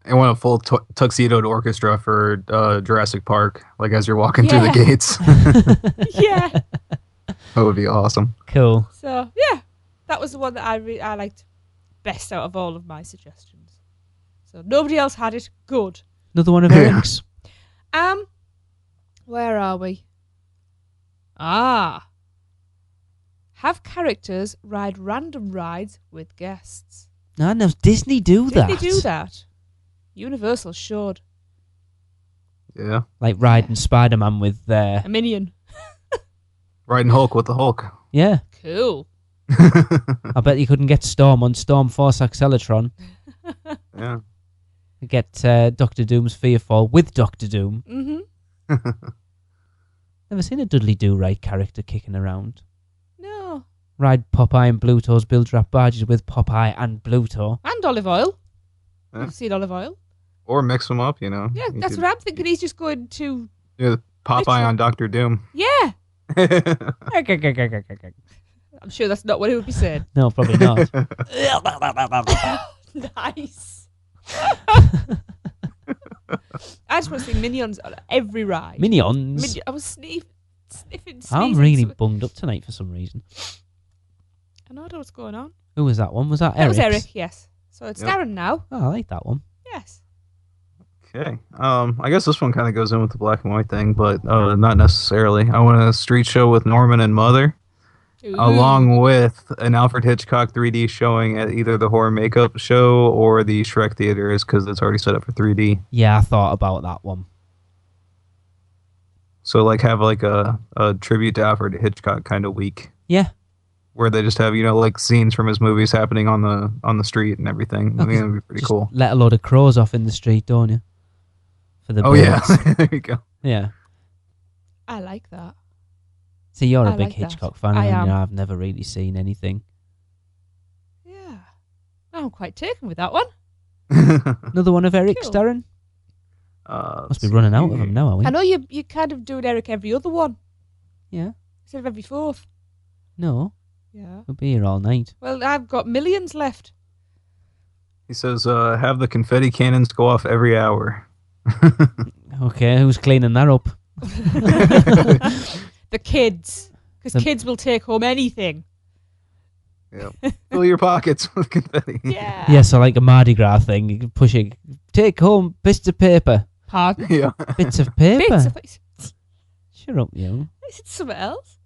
I want a full tuxedoed orchestra for Jurassic Park, like as you're walking through the Yeah. gates. Yeah. That would be awesome. Cool. So yeah, that was the one that I liked best out of all of my suggestions. So nobody else had it. Good. Another one of Eric's. Where are we? Have characters ride random rides with guests. No, Disney do that. Did they do that? Universal should. Yeah. Like riding Spider-Man with A minion. Riding Hulk with the Hulk. Yeah. Cool. I bet you couldn't get Storm on Storm Force Acceleratron. Yeah. Get Doctor Doom's Fearfall with Doctor Doom. Mm-hmm. Never seen a Dudley Do-Right character kicking around. No. Ride Popeye and Bluto's Bildrap barges with Popeye and Bluto. And olive oil. Yeah. I've seen olive oil. Or mix them up, Yeah, You that's could what I'm thinking. He's just going to. do Popeye on Doctor Doom. Yeah. I'm sure that's not what he would be saying. No, probably not. Nice. I just want to see minions on every ride. Minions. I was sniffing. I'm really bunged up tonight for some reason. I know what's going on. Who was that one? Was that That Eric? was Eric, yes. So it's Yep. Darren now. Oh, I like that one. Yes. Okay. I guess this one kind of goes in with the black and white thing, but not necessarily. I want a street show with Norman and Mother, Ooh. along with an Alfred Hitchcock 3D showing at either the horror makeup show or the Shrek theaters, because it's already set up for 3D. Yeah, I thought about that one. So like have like a tribute to Alfred Hitchcock kind of week, Yeah. where they just have like scenes from his movies happening on the street and everything. I think that'd be pretty Just cool. let a load of crows off in the street, don't you? For the Oh birds. yeah, there you go. Yeah. I like that. See, you're a I big like that. Hitchcock fan, I and am. I've never really seen anything. Yeah. I'm quite taken with that one. Another one of Eric's, Cool. Darren? Must be running out of them now, are we? I know you kind of doing Eric every other one Yeah. instead of every fourth. No, Yeah. we'll be here all night. Well, I've got millions left. He says, have the confetti cannons go off every hour. Okay, who's cleaning that up? The kids. Because The- kids will take home anything. Yep. Fill your pockets with confetti. Yeah. Yeah, so like a Mardi Gras thing. You can push it. Take home bits of paper. Pardon? Yeah. Bits of paper? Bits of it. Shut up, you. Is it something else?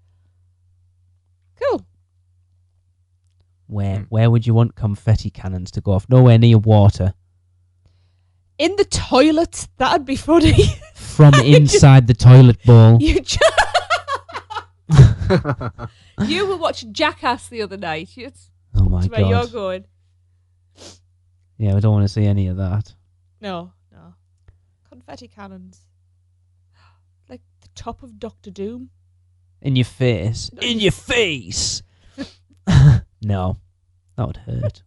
Cool. Where would you want confetti cannons to go off? Nowhere near water. In the toilet. That'd be funny. From inside the toilet bowl. You You were watching Jackass the other night. That's Oh my where you're god. going. Yeah, we don't want to see any of that. No. Confetti cannons. Like the top of Doctor Doom. In your face. In your face! No. That would hurt.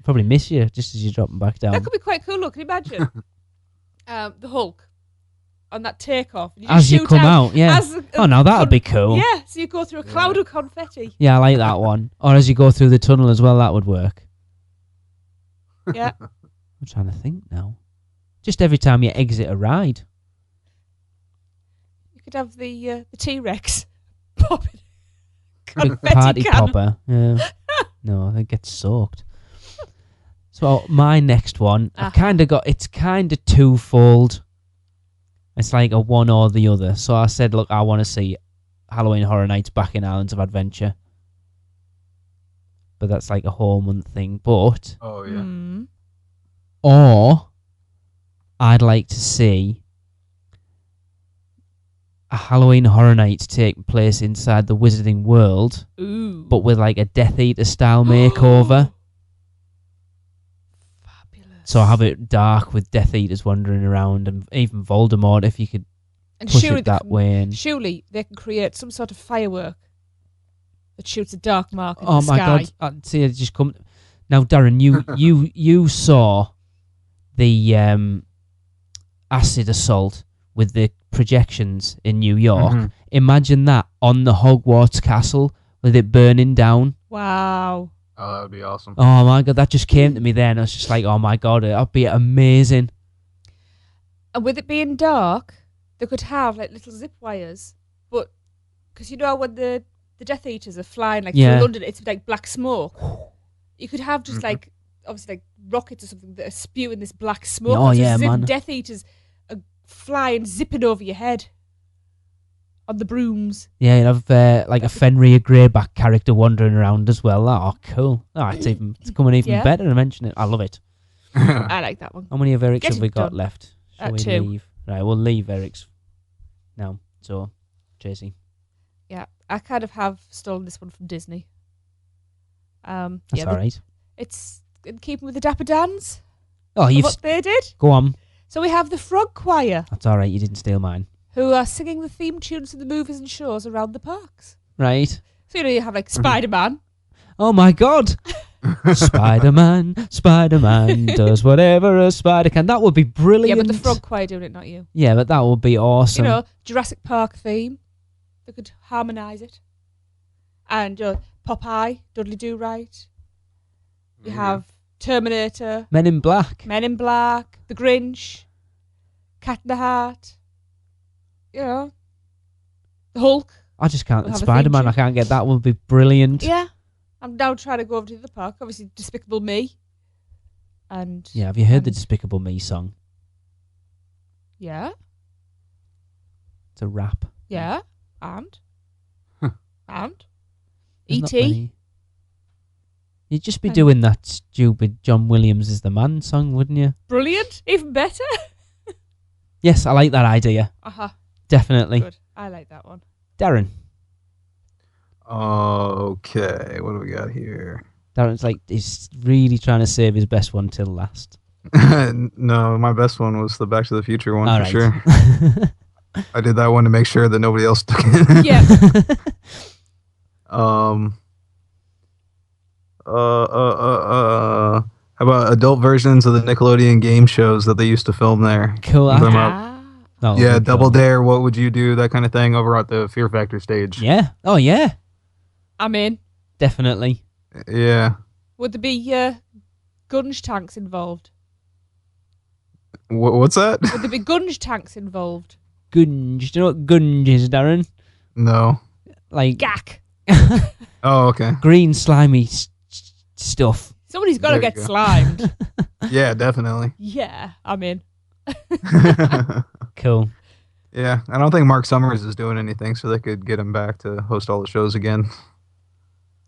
Probably miss you just as you're dropping back down. That could be quite cool. Look, can you imagine the Hulk on that takeoff? As you come out, yeah. Now that would be cool. Yeah, so you go through a cloud of confetti. Yeah, I like that one. Or as you go through the tunnel as well, that would work. Yeah. I'm trying to think now. Just every time you exit a ride. You could have the T-Rex popping. Big party popper. Yeah. No, it gets soaked. So my next one, I've kind of got, it's kind of twofold. It's like a one or the other. So I said, look, I want to see Halloween Horror Nights back in Islands of Adventure. But that's like a whole month thing. But, Oh, yeah. or I'd like to see a Halloween Horror Nights take place inside the Wizarding World. Ooh. But with like a Death Eater style makeover. So I have it dark with Death Eaters wandering around, and even Voldemort, if you could push it that way. And surely they can create some sort of firework that shoots a dark mark in oh the my sky. God! See, it just come now, Darren. You saw the acid assault with the projections in New York. Mm-hmm. Imagine that on the Hogwarts castle with it burning down. Wow. Oh, that would be awesome. Oh my God, that just came to me then. I was just like, oh my God, that'd be amazing. And with it being dark, they could have like little zip wires, but because you know when the Death Eaters are flying like through London, it's like black smoke. You could have just like obviously like rockets or something that are spewing this black smoke. Oh yeah, man. Death Eaters are flying, zipping over your head on the brooms. Yeah, you'd have like a Fenrir Greyback character wandering around as well. Oh, cool. Oh, it's coming even better to mention it. I love it. I like that one. How many of Eric's Get have we it got done. left? Shall we 2. leave? Right, we'll leave Eric's now. So, Tracy. Yeah, I kind of have stolen this one from Disney. That's yeah, all right. It's in keeping with the Dapper Dans. Oh, you've... What they did. Go on. So we have the Frog Choir, That's all right. You didn't steal mine. who are singing the theme tunes to the movies and shows around the parks. Right. So, you have like Spider-Man. Oh, my God. Spider-Man does whatever a spider can. That would be brilliant. Yeah, but the Frog Choir doing it, not you. Yeah, but that would be awesome. You know, Jurassic Park theme. They could harmonise it. And Popeye, Dudley Do-Right. You have Terminator, Men in Black. Men in Black, The Grinch, Cat in the Hat. You know, the Hulk. I just can't. We'll have a Spider-Man, theme I can't get that. Would be brilliant. Yeah. I'm now trying to go over to the park. Obviously, Despicable Me. And Yeah, have you heard the Despicable Me song? Yeah. It's a rap. Yeah. And? And? There's not E.T. many. You'd just be And- doing that stupid John Williams is the Man song, wouldn't you? Brilliant. Even better. Yes, I like that idea. Uh-huh. Definitely. Good. I like that one. Darren. Okay, what do we got here? Darren's like, he's really trying to save his best one till last. No, my best one was the Back to the Future one All for right. sure. I did that one to make sure that nobody else took it. Yeah. How about adult versions of the Nickelodeon game shows that they used to film there? Cool. Them up. That would Yeah, be Double cool. Dare, What Would You Do? That kind of thing over at the Fear Factor stage. Yeah. Oh, yeah. I'm in. Definitely. Yeah. Would there be gunge tanks involved? What's that? Would there be gunge tanks involved? Gunge. Do you know what gunge is, Darren? No. Like Gack. Oh, okay. green slimy stuff. Somebody's got to There you get go. slimed. Yeah, definitely. Yeah, I'm in. Cool. Yeah, I don't think Mark Summers is doing anything, so they could get him back to host all the shows again.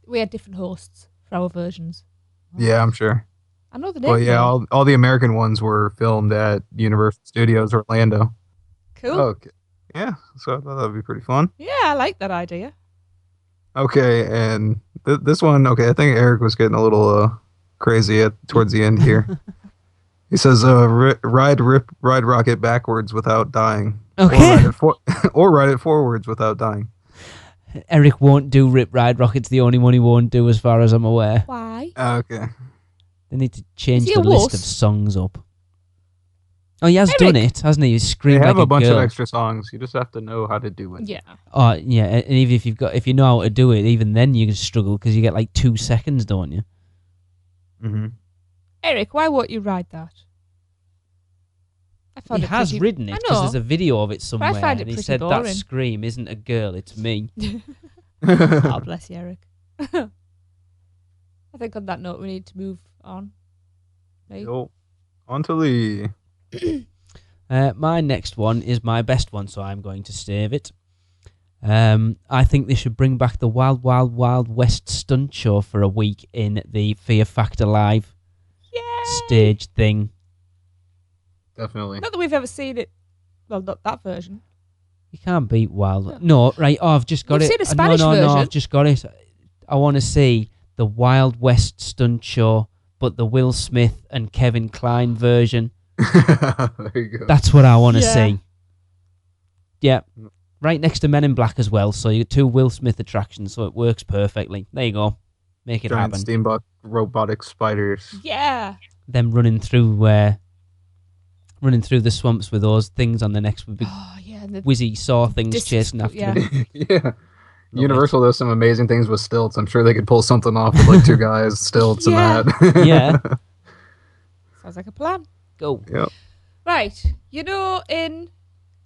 We had different hosts for our versions. Yeah, I'm sure. I know the name. Well, yeah, though. all the American ones were filmed at Universal Studios Orlando. Cool. Okay. Yeah, so I thought that would be pretty fun. Yeah, I like that idea. Okay, and this one, okay, I think Eric was getting a little crazy towards the end here. He says, ride rocket backwards without dying. Okay. Or ride it forwards without dying. Eric won't do Rip Ride Rocket's the only one he won't do, as far as I'm aware. Why? Okay. They need to change Is he the a list of wuss? songs up. Oh, he has Eric. done it, hasn't he? He's They screamed have like a bunch girl. of extra songs. You just have to know how to do it. Yeah. Oh, yeah, and even if you know how to do it, even then you can struggle because you get like 2 seconds, don't you? Mm-hmm. Eric, why won't you ride that? I found He it has pretty- ridden it I because know. there's a video of it somewhere, find it and he pretty said boring. that scream isn't a girl, it's me. Oh, bless you, Eric. I think on that note, we need to move on. Lee? Yo, on to Lee. My next one is my best one, so I'm going to save it. I think they should bring back the Wild Wild Wild West stunt show for a week in the Fear Factor Live Yay! stage thing. Definitely. Not that we've ever seen it. Well, not that version. You can't beat Wild. No, right? Oh, I've just got We've it. seen a Spanish no, version. I've just got it. I want to see the Wild West stunt show, but the Will Smith and Kevin Kline version. There you go. That's what I want to Yeah. see. Yeah. Right next to Men in Black as well, so you got 2 Will Smith attractions, so it works perfectly. There you go. Make it Giant happen. steamboat robotic spiders. Yeah. Them running through the swamps with those things on the necks with big Oh, yeah. And the whizzy saw things discs, chasing after yeah. them. Yeah. Universal does some amazing things with stilts. I'm sure they could pull something off with like 2 guys, stilts, Yeah. and that. Yeah. Sounds like a plan. Go. Yep. Right. You know, in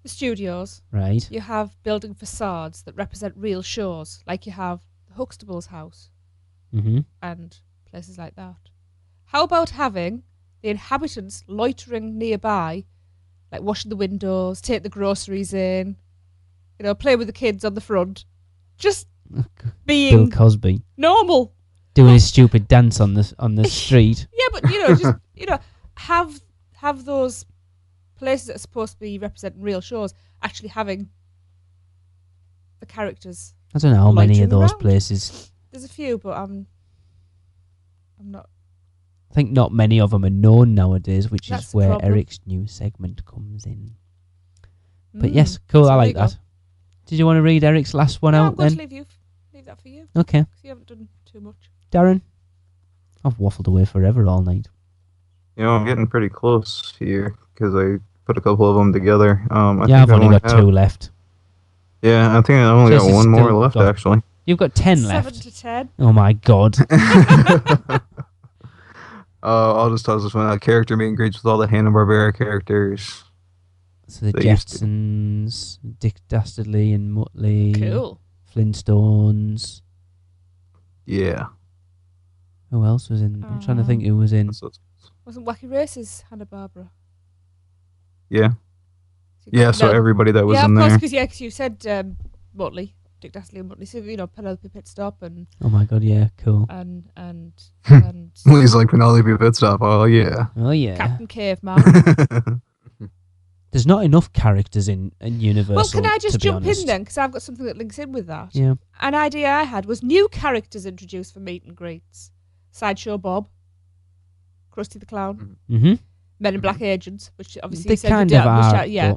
the studios, Right. you have building facades that represent real shows, like you have the Huxtable's house Mm-hmm. and places like that. How about having the inhabitants loitering nearby, like washing the windows, take the groceries in, play with the kids on the front, just Bill being Cosby normal. doing his stupid dance on the street. Yeah, but just have those places that are supposed to be representing real shows actually having the characters. I don't know how many of Loitering those around. places. There's a few, but I'm not. I think not many of them are known nowadays, which That's is the where problem. Eric's new segment comes in. But yes, cool. so I there like you go. that. Did you want to read Eric's last one No, I'm out going then? to leave that for you Okay, because you haven't done too much. Darren. I've waffled away forever all night. I'm getting pretty close here because I put a couple of them together. I've think I only got have- 2 left. Yeah, I think I only Jess got is one more still left, got- actually. You've got 10 7 left. to 10. Oh my god. I'll just toss this one out. Character meet and greets with all the Hanna-Barbera characters. So the They used to- Jetsons, Dick Dastardly and Muttley, Cool. Flintstones. Yeah. Who else was in? I'm trying to think who was in. Wasn't Wacky Races Hanna-Barbera? Yeah. Yeah, so No. everybody that was yeah, in of course, there. because you said Motley, Dick Dastardly and Motley. So Penelope Pitstop and Oh my god, yeah, cool. and and He's like Penelope Pitstop. Oh, yeah. Oh yeah. Captain Caveman. There's not enough characters in Universal. Well, can I just to be jump honest. in then? Because I've got something that links in with that. Yeah. An idea I had was new characters introduced for meet and greets. Sideshow Bob, Krusty the Clown, Mm-hmm. Men in Black Agents, which obviously They you said kind you of did, are. yeah.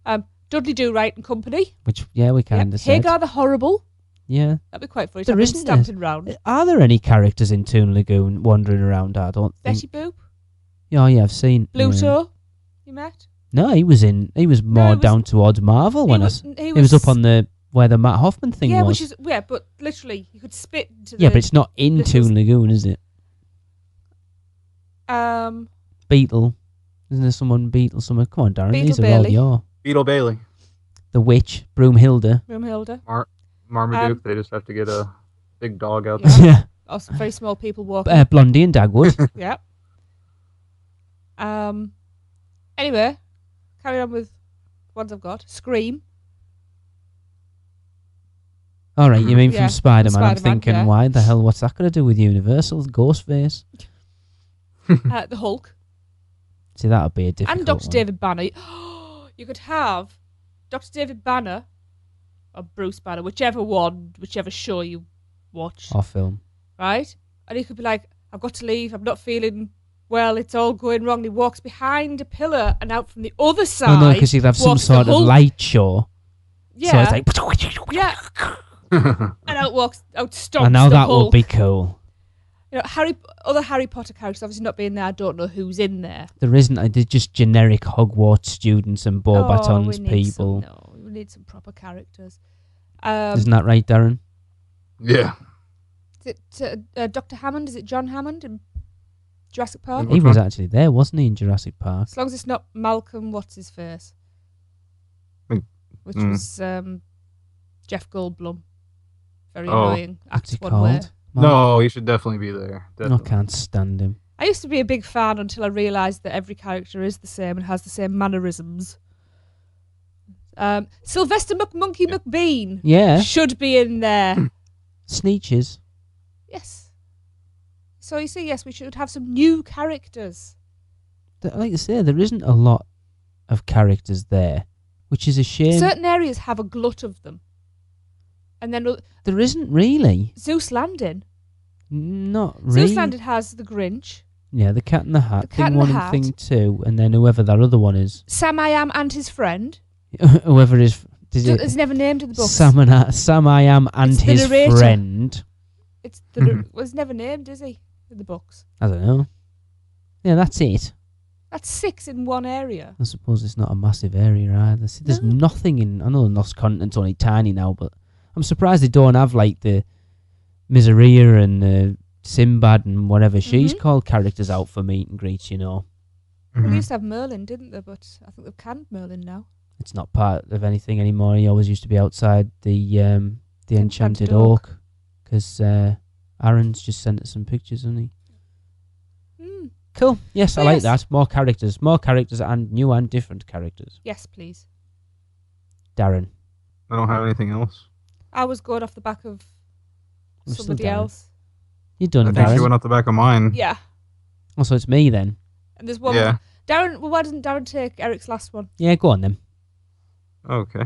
but- Dudley Do Right and Company. Which we Yep. kind of said. Hagar the Horrible. Yeah. That'd be quite funny. There to have isn't him stamping round. Are there any characters in Toon Lagoon wandering around? I don't Betty think. Boop, Oh yeah, I've seen. Bluto. You met? No, he was in. He was more he was- down towards Marvel when he was up on the where the Matt Hoffman thing yeah, was. which is but literally you could spit into Yeah, the but it's not in little Toon Lagoon, is it? Beetle. Isn't there someone Beetle? Someone? Come on, Darren. Beetle These are Bailey. all your. Beetle Bailey. The Witch, Broomhilda. Broomhilda. Marmaduke, they just have to get a big dog out Yeah. there. Yeah. Also very small people walking. Blondie and Dagwood. Yeah. Anyway, carry on with ones I've got. Scream. All right, you mean Yeah, from Spider-Man? I'm Spider-Man, thinking, yeah. why the hell? What's that got to do with Universal? Ghostface. The Hulk. See, that would be a difficult And Dr. one. David Banner. You could have Dr. David Banner or Bruce Banner, whichever show you watch, Or film. right? And he could be like, I've got to leave, I'm not feeling well, it's all going wrong. And he walks behind a pillar and out from the other side. Oh no, because he'd have some walks the sort of Hulk. light show. Yeah. So it's like. Yeah. and out stomps And now the that will Hulk. be cool. You know, other Harry Potter characters obviously not being there. I don't know who's in there. There isn't. They're just generic Hogwarts students and Beauxbatons people. We need some proper characters. Isn't that right, Darren? Yeah. Is it Dr. Hammond? Is it John Hammond in Jurassic Park? Which He was one? actually there, wasn't he, in Jurassic Park? As long as it's not Malcolm, what's his face? Mm. Which was Jeff Goldblum. Very Oh. annoying. What's he Acts one way. called? No, he should definitely be there. I Definitely. can't stand him. I used to be a big fan until I realised that every character is the same and has the same mannerisms. Sylvester McMonkey McBean Yeah, should be in there. Sneeches. Yes. So you see, yes, we should have some new characters. Like I say, there isn't a lot of characters there, which is a shame. Certain areas have a glut of them. And then There isn't really. Zeus Landing. Not really. Zeus Landing has the Grinch, Yeah, the Cat in the Hat. The Cat Thing in the 1 Hat. and Thing 2, and then whoever that other one is. Sam I Am and his friend. Whoever is. It's never named in the books. Sam I Am and It's the his narrator. friend. It's the was never named, is he? In the books. I don't know. Yeah, that's it. That's 6 in one area. I suppose it's not a massive area either. See, there's No. nothing in. I know the Lost Continent's only tiny now, but I'm surprised they don't have like the Miseria and Sinbad and whatever she's Mhm. called characters out for meet and greets. You know, Well, they Mhm. used to have Merlin, didn't they? But I think they've canned Merlin now. it's not part of anything anymore. He always used to be outside the Enchanted Enchanted Oak because Aaron's just sent us some pictures, hasn't he? Cool. Yes, I Oh, like yes. that. More characters, and new and different characters. Yes, please. Darren. I don't have anything else. I was going off the back of I'm still somebody Darren. else. You done, I think she Darren? went off the back of mine. Yeah. Oh, so it's me then. And there's one. Yeah. Darren. Well, why doesn't Darren take Eric's last one? Yeah, go on then. Okay.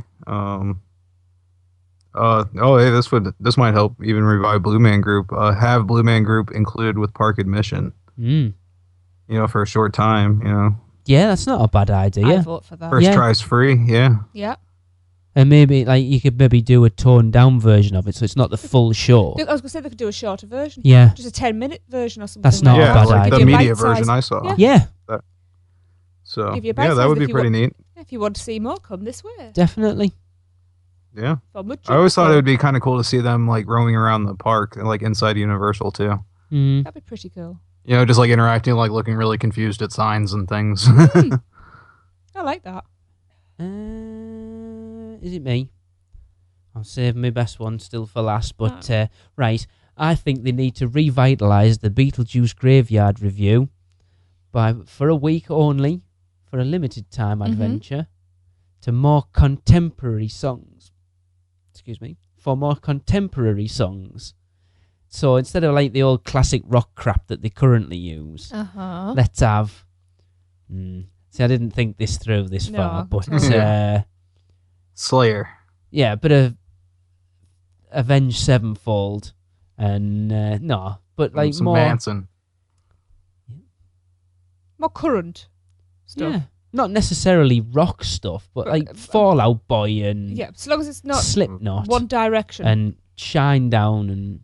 Hey, this might help even revive Blue Man Group. Have Blue Man Group included with park admission. Mm. You know, for a short time. You know, Yeah, that's not a bad I idea. vote for that. first Yeah. try's free. Yeah. Yeah. And maybe like you could maybe do a toned down version of it, so it's not the full show. I was going to say they could do a shorter version. Yeah, Just a 10-minute version or something. That's like not a that. Yeah, bad like idea. the Give you a media bite-sized- version I saw. Yeah. yeah, So Give you a yeah, bite-sized that would if be you pretty want- neat. If you want to see more, come this way. definitely. Yeah. For much I always thought it cheaper. would be kind of cool to see them like roaming around the park, like inside Universal too. Mm. That'd be pretty cool. You know, just like interacting, like looking really confused at signs and things. I like that. Is it me? I'll save my best one still for last, but right. I think they need to revitalise the Beetlejuice Graveyard Review for a week only, for a limited time adventure, to more contemporary songs. Excuse me, for more contemporary songs. So instead of like the old classic rock crap that they currently use, let's have. See, I didn't think this through this No, far, but Yeah. Slayer. yeah, but Avenged Sevenfold, and no, but like some more. Manson. More current stuff. Yeah, not necessarily rock stuff, but like Fallout Boy and Yeah, so long as it's not Slipknot One Direction. and Shinedown and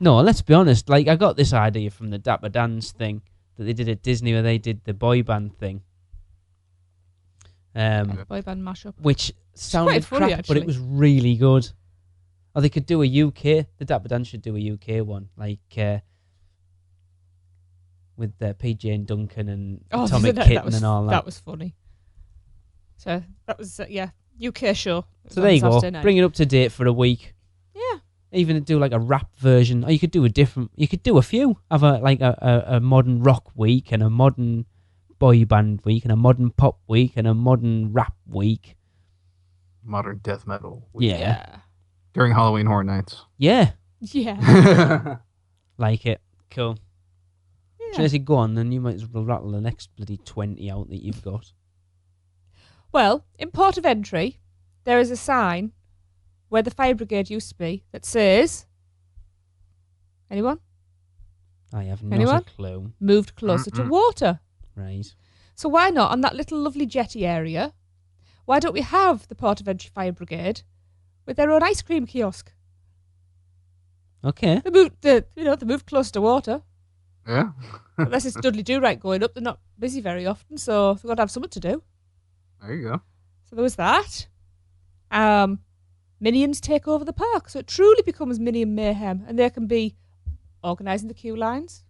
no, let's be honest. Like I got this idea from the Dapper Dans thing that they did at Disney, where they did the boy band thing, Boy band mashup. which sounded funny, crap, but it actually. was really good. Or they could do a UK. The Dapper Dan should do a UK one, like with PJ and Duncan and Atomic Kitten and all that. That was funny. So that was UK show. So there you go. Saturday night. Bring it up to date for a week. Yeah. Even do like a rap version, or you could do a different. You could do a few. Have a modern rock week and a modern boy band week and a modern pop week and a modern rap week. Modern death metal. Yeah. During Halloween Horror Nights. Yeah. Yeah. Like it. Cool. Yeah. Tracy, go on, then you might as well rattle the next bloody 20 out that you've got. Well, in Port of Entry, there is a sign where the fire brigade used to be that says, anyone? I have not Anyone? a clue. Moved closer to water. Right. So why not, on that little lovely jetty area, why don't we have the Port of Entry Fire Brigade with their own ice cream kiosk. Okay. They moved close to water. Yeah. Unless it's Dudley Do-Right going up, they're not busy very often, so they've got to have something to do. There you go. So there was that. Minions take over the park, so it truly becomes Minion Mayhem, and they can be organising the queue lines,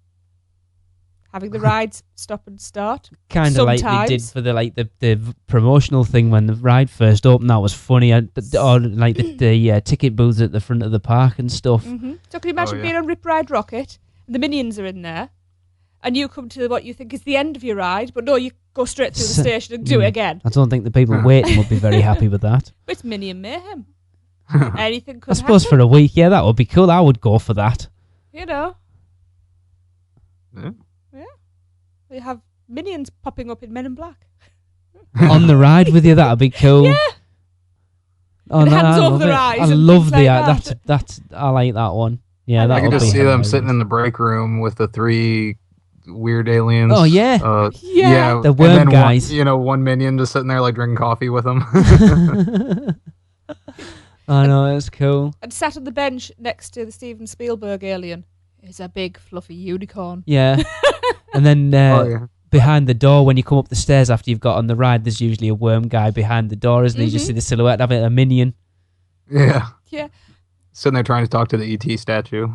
having the rides stop and start. Kind of like they did for the promotional thing when the ride first opened. That was funny. Or like the ticket booths at the front of the park and stuff. Mm-hmm. So can you imagine being on Rip Ride Rocket, and the Minions are in there, and you come to what you think is the end of your ride, but no, you go straight through the station and do it again. I don't think the people waiting would be very happy with that. But it's Minion Mayhem. Anything could I suppose happen. for a week, yeah, that would be cool. I would go for that. You know. Yeah. You have minions popping up in Men in Black. On the ride with you, that would be cool. Yeah. Oh, And no, hands I over love their it. eyes I and love things the like that. that's I like that one. Yeah, I that I would can be just see them hilarious. sitting in the break room with the 3 weird aliens. Oh, yeah. Yeah. The and worm then guys. One minion just sitting there like drinking coffee with them. I know, it's cool. And sat on the bench next to the Steven Spielberg alien is a big fluffy unicorn. Yeah. And then Oh, yeah. behind the door, when you come up the stairs after you've got on the ride, there's usually a worm guy behind the door, isn't there? You just see the silhouette of it, a minion. Yeah. Yeah. Sitting there trying to talk to the ET statue.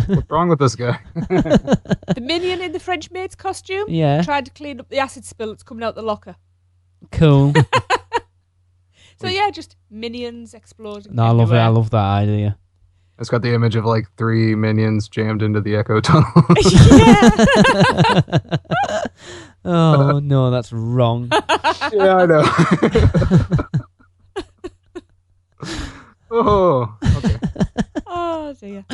What's wrong with this guy? The minion in the French maid's costume Yeah. tried to clean up the acid spill that's coming out the locker. Cool. So yeah, just minions exploding. No, I love it. I everywhere. love that idea. It's got the image of like 3 minions jammed into the echo tunnel. Yeah. Oh, no, that's wrong. Yeah, I know. Oh, okay. Oh dear.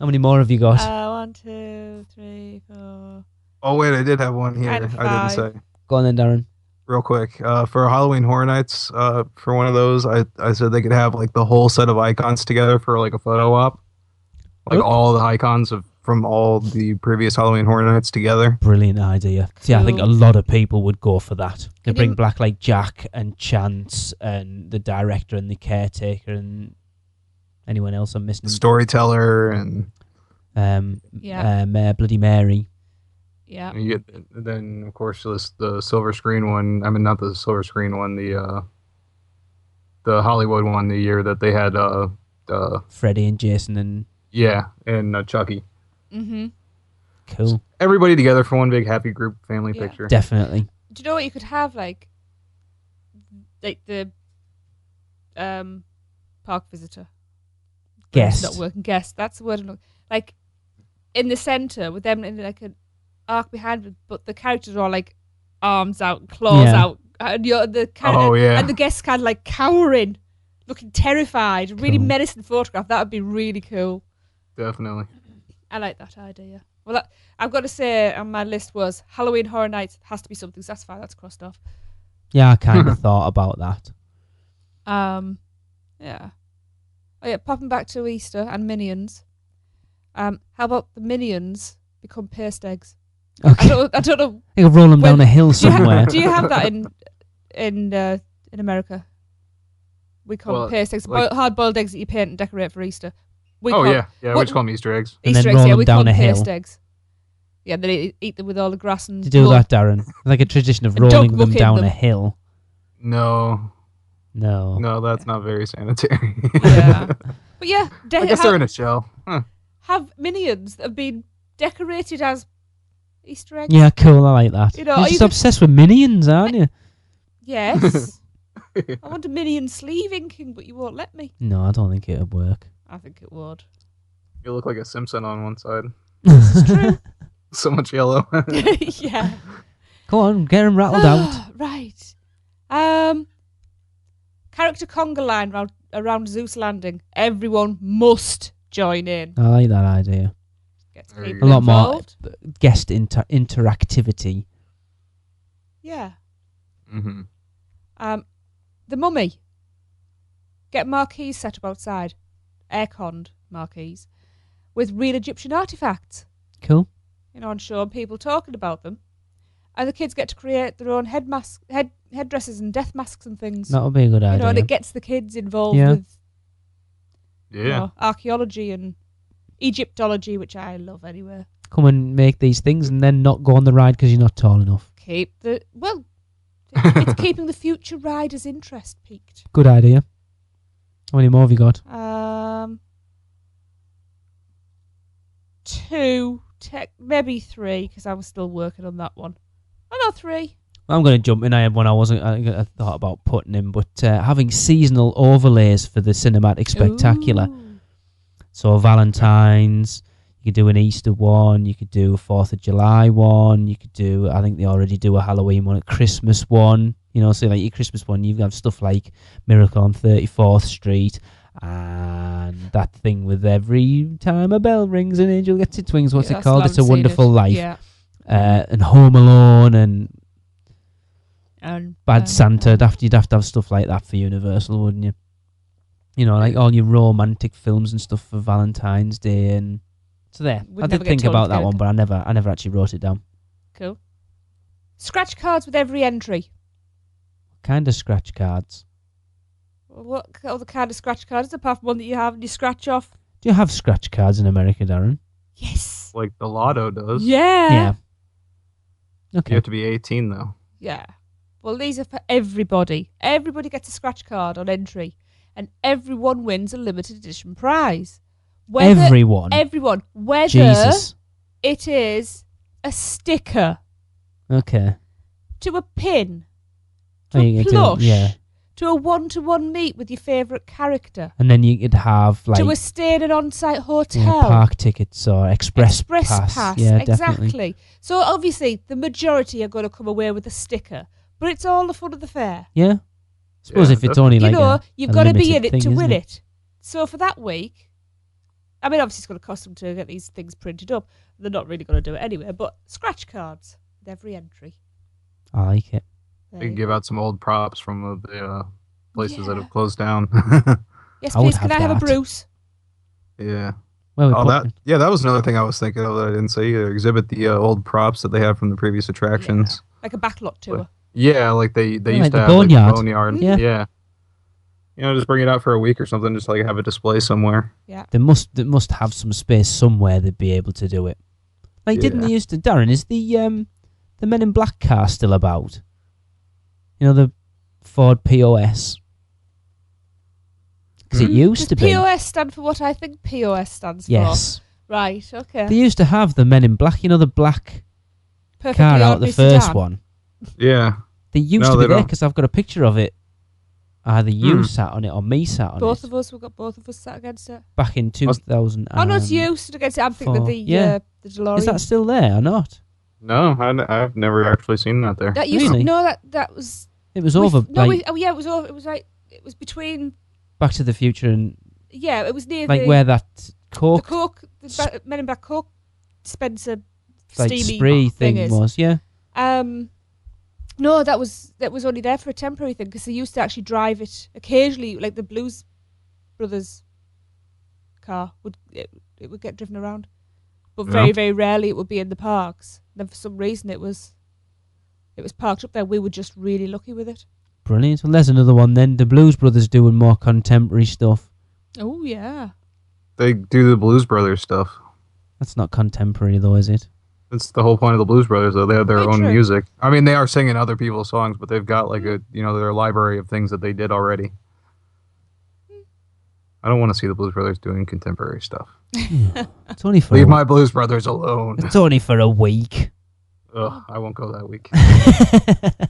How many more have you got? 1, 2, 3, 4. Oh, wait, I did have one here. And I 5. didn't say. Go on then, Darren. Real quick. For Halloween Horror Nights, for one of those, I said they could have like the whole set of icons together for like a photo op. Like Oh. all the icons from all the previous Halloween Horror Nights together. Brilliant idea. See, I think a Cool. lot of people would go for that. They Can bring you- back like Jack and Chance and the director and the caretaker and anyone else I'm missing. Storyteller and Yeah. Bloody Mary. Yeah. you get then of course the silver screen one. I mean not the silver screen one, the Hollywood one, the year that they had Freddie and Jason and and Chucky. Mm-hmm. cool. Everybody together for one big happy group family Yeah. picture. Definitely. Do you know what you could have like the park visitor? Guest. Not working guest. That's the word. I'm looking. Like in the center with them in like an arc behind them, but the characters are all like arms out, claws Yeah. out, and Oh, yeah. and the guests kind of like cowering, looking terrified. Really Cool. menacing photograph. That would be really cool. Definitely. I like that idea. Well, I've got to say on my list was Halloween Horror Nights has to be something. So that's fine. That's crossed off. Yeah, I kind of thought about that. Yeah. Oh yeah, popping back to Easter and Minions. How about the Minions become paste eggs? Okay. I don't know. You could roll them down When- a hill Do you, somewhere. do you have that in America? We call Well, them paste eggs, like- hard-boiled eggs that you paint and decorate for Easter. We Oh call yeah, we what- just call them Easter eggs. And then Easter eggs. roll Yeah, them we call down them a hill. paste eggs. Yeah, they eat them with all the grass and. To do blood. that, Darren. Like a tradition of And dog rolling them mucking down them. a hill. No, No. that's not very sanitary. Yeah, but yeah, I guess they're in a shell. Huh. have minions that have been decorated as Easter eggs. Yeah, cool. I like that. You know, You're or just you could- obsessed with minions, aren't you? Yes. I want a minion sleeve inking, but you won't let me. No, I don't think it would work. I think it would. You look like a Simpson on one side. It's true. So much yellow. Yeah. Go on, get them rattled out. Right. Character conga line around Zeus Landing. Everyone must join in. I like that idea. Gets There you people A lot more involved. guest interactivity. Yeah. hmm The Mummy. Get marquees set up outside. Air-conned marquees. With real Egyptian artifacts. Cool. And showing people talking about them. and the kids get to create their own headdresses and death masks and things. That would be a good idea. And it gets the kids involved Yeah. with Yeah. archaeology and Egyptology, which I love anyway. Come and make these things and then not go on the ride because you're not tall enough. It's keeping the future riders' interest peaked. Good idea. How many more have you got? 2, maybe 3, because I was still working on that one. I got 3. I'm going to jump in. I had one I thought about putting in, but having seasonal overlays for the cinematic spectacular. Ooh. So Valentine's, you could do an Easter one, you could do a 4th of July one, you could do, I think they already do a Halloween one, a Christmas one. You know, so like your Christmas one, you've got stuff like Miracle on 34th Street, and that thing with every time a bell rings an angel gets its wings. What's it called? It's a Wonderful Life. Yeah. And Home Alone and Bad Santa. You'd have to have stuff like that for Universal, wouldn't you? You know, like all your romantic films and stuff for Valentine's Day. And so there. Would I never did get think told about to that get one, but I never actually wrote it down. Cool. Scratch cards with every entry. Kind of scratch cards. What other kind of scratch cards apart from one that you have and you scratch off? Do you have scratch cards in America, Darren? Yes. Like the lotto does. Yeah. You Okay. have to be 18 though. Yeah. Well, these are for everybody. Everybody gets a scratch card on entry, and everyone wins a limited edition prize. Everyone. Everyone. Whether Jesus. it is a sticker Okay. to a pin, to Oh, a you get plush, yeah. to a one-to-one meet with your favourite character, And then you could have like to a stay at an on-site hotel. you know, park tickets or express pass. Yeah, exactly. definitely. So obviously the majority are going to come away with a sticker, but it's all the fun of the fair. Yeah. Suppose Yeah, if it's only like You've a got to be limited in it thing, to win isn't it. So for that week, I mean, obviously it's going to cost them to get these things printed up. They're not really going to do it anyway, but scratch cards with every entry. I like it. They can give out some old props from the places that Yeah. have closed down. Yes, I would please. Can have I have a that. Bruce? Yeah. Well, we Oh, put- that was another thing I was thinking of that I didn't say either. Exhibit the old props that they have from the previous attractions. Like a backlot tour. Yeah, like they Yeah, used like to the have like, Boneyard. the Boneyard. Yeah. Yeah. You know, just bring it out for a week or something, just like have a display somewhere. they must have some space somewhere they'd be able to do it. Like, didn't Yeah. they used to? Darren, is the Men in Black car still about? You know, the Ford POS. Because it used to Does be. POS stand for what I think POS stands Yes. for? Right, okay. They used to have the Men in Black. You know, the black Perfectly car out the ordinary first sedan. one. Yeah. They used No, to be they there don't. because I've got a picture of it. Either you Hmm. sat on it or me sat on Both it. of us, we've got both of us sat against it. Back in 2000. Oh no, it's you stood against it. I'm thinking of yeah. the DeLorean. Is that still there or not? No, I've never actually seen that there. That used Really? no, that was It was over. No, Like, it was over. It was like it was between. Back to the Future and Yeah, it was near like the where that the Coke Coke, Men in Black Coke dispenser like steamy spree thing is. was. Yeah. No, that was only there for a temporary thing because they used to actually drive it occasionally, like the Blues Brothers car it would get driven around, but Yeah. very very rarely it would be in the parks. Then for some reason it was parked up there. We were just really lucky with it. Brilliant. Well, there's another one then. The Blues Brothers doing more contemporary stuff. Oh yeah, They do the Blues Brothers stuff. That's not contemporary though, is it? That's the whole point of the Blues Brothers, though. They have their Very own true. music. I mean, they are singing other people's songs, but they've got like their library of things that they did already. I don't want to see the Blues Brothers doing contemporary stuff. It's only for Leave my Blues Brothers alone. it's only for a week. Ugh, I won't go that week.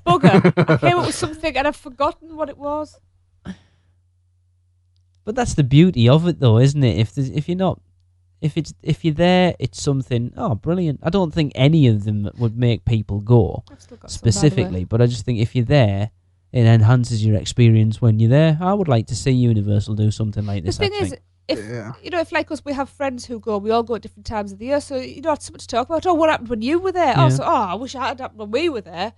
bugger! I came up with something and I've forgotten what it was. But that's the beauty of it, though, isn't it? If you're there, it's something. Oh, brilliant! I don't think any of them would make people go I've still got some, by the way. specifically, but I just think if you're there, it enhances your experience when you're there. I would like to see Universal do something like The this. thing I is, think. if Yeah. if like us, we have friends who go. We all go at different times of the year, so it's something to talk about. Oh, what happened when you were there? Yeah. I wish I had happened when we were there.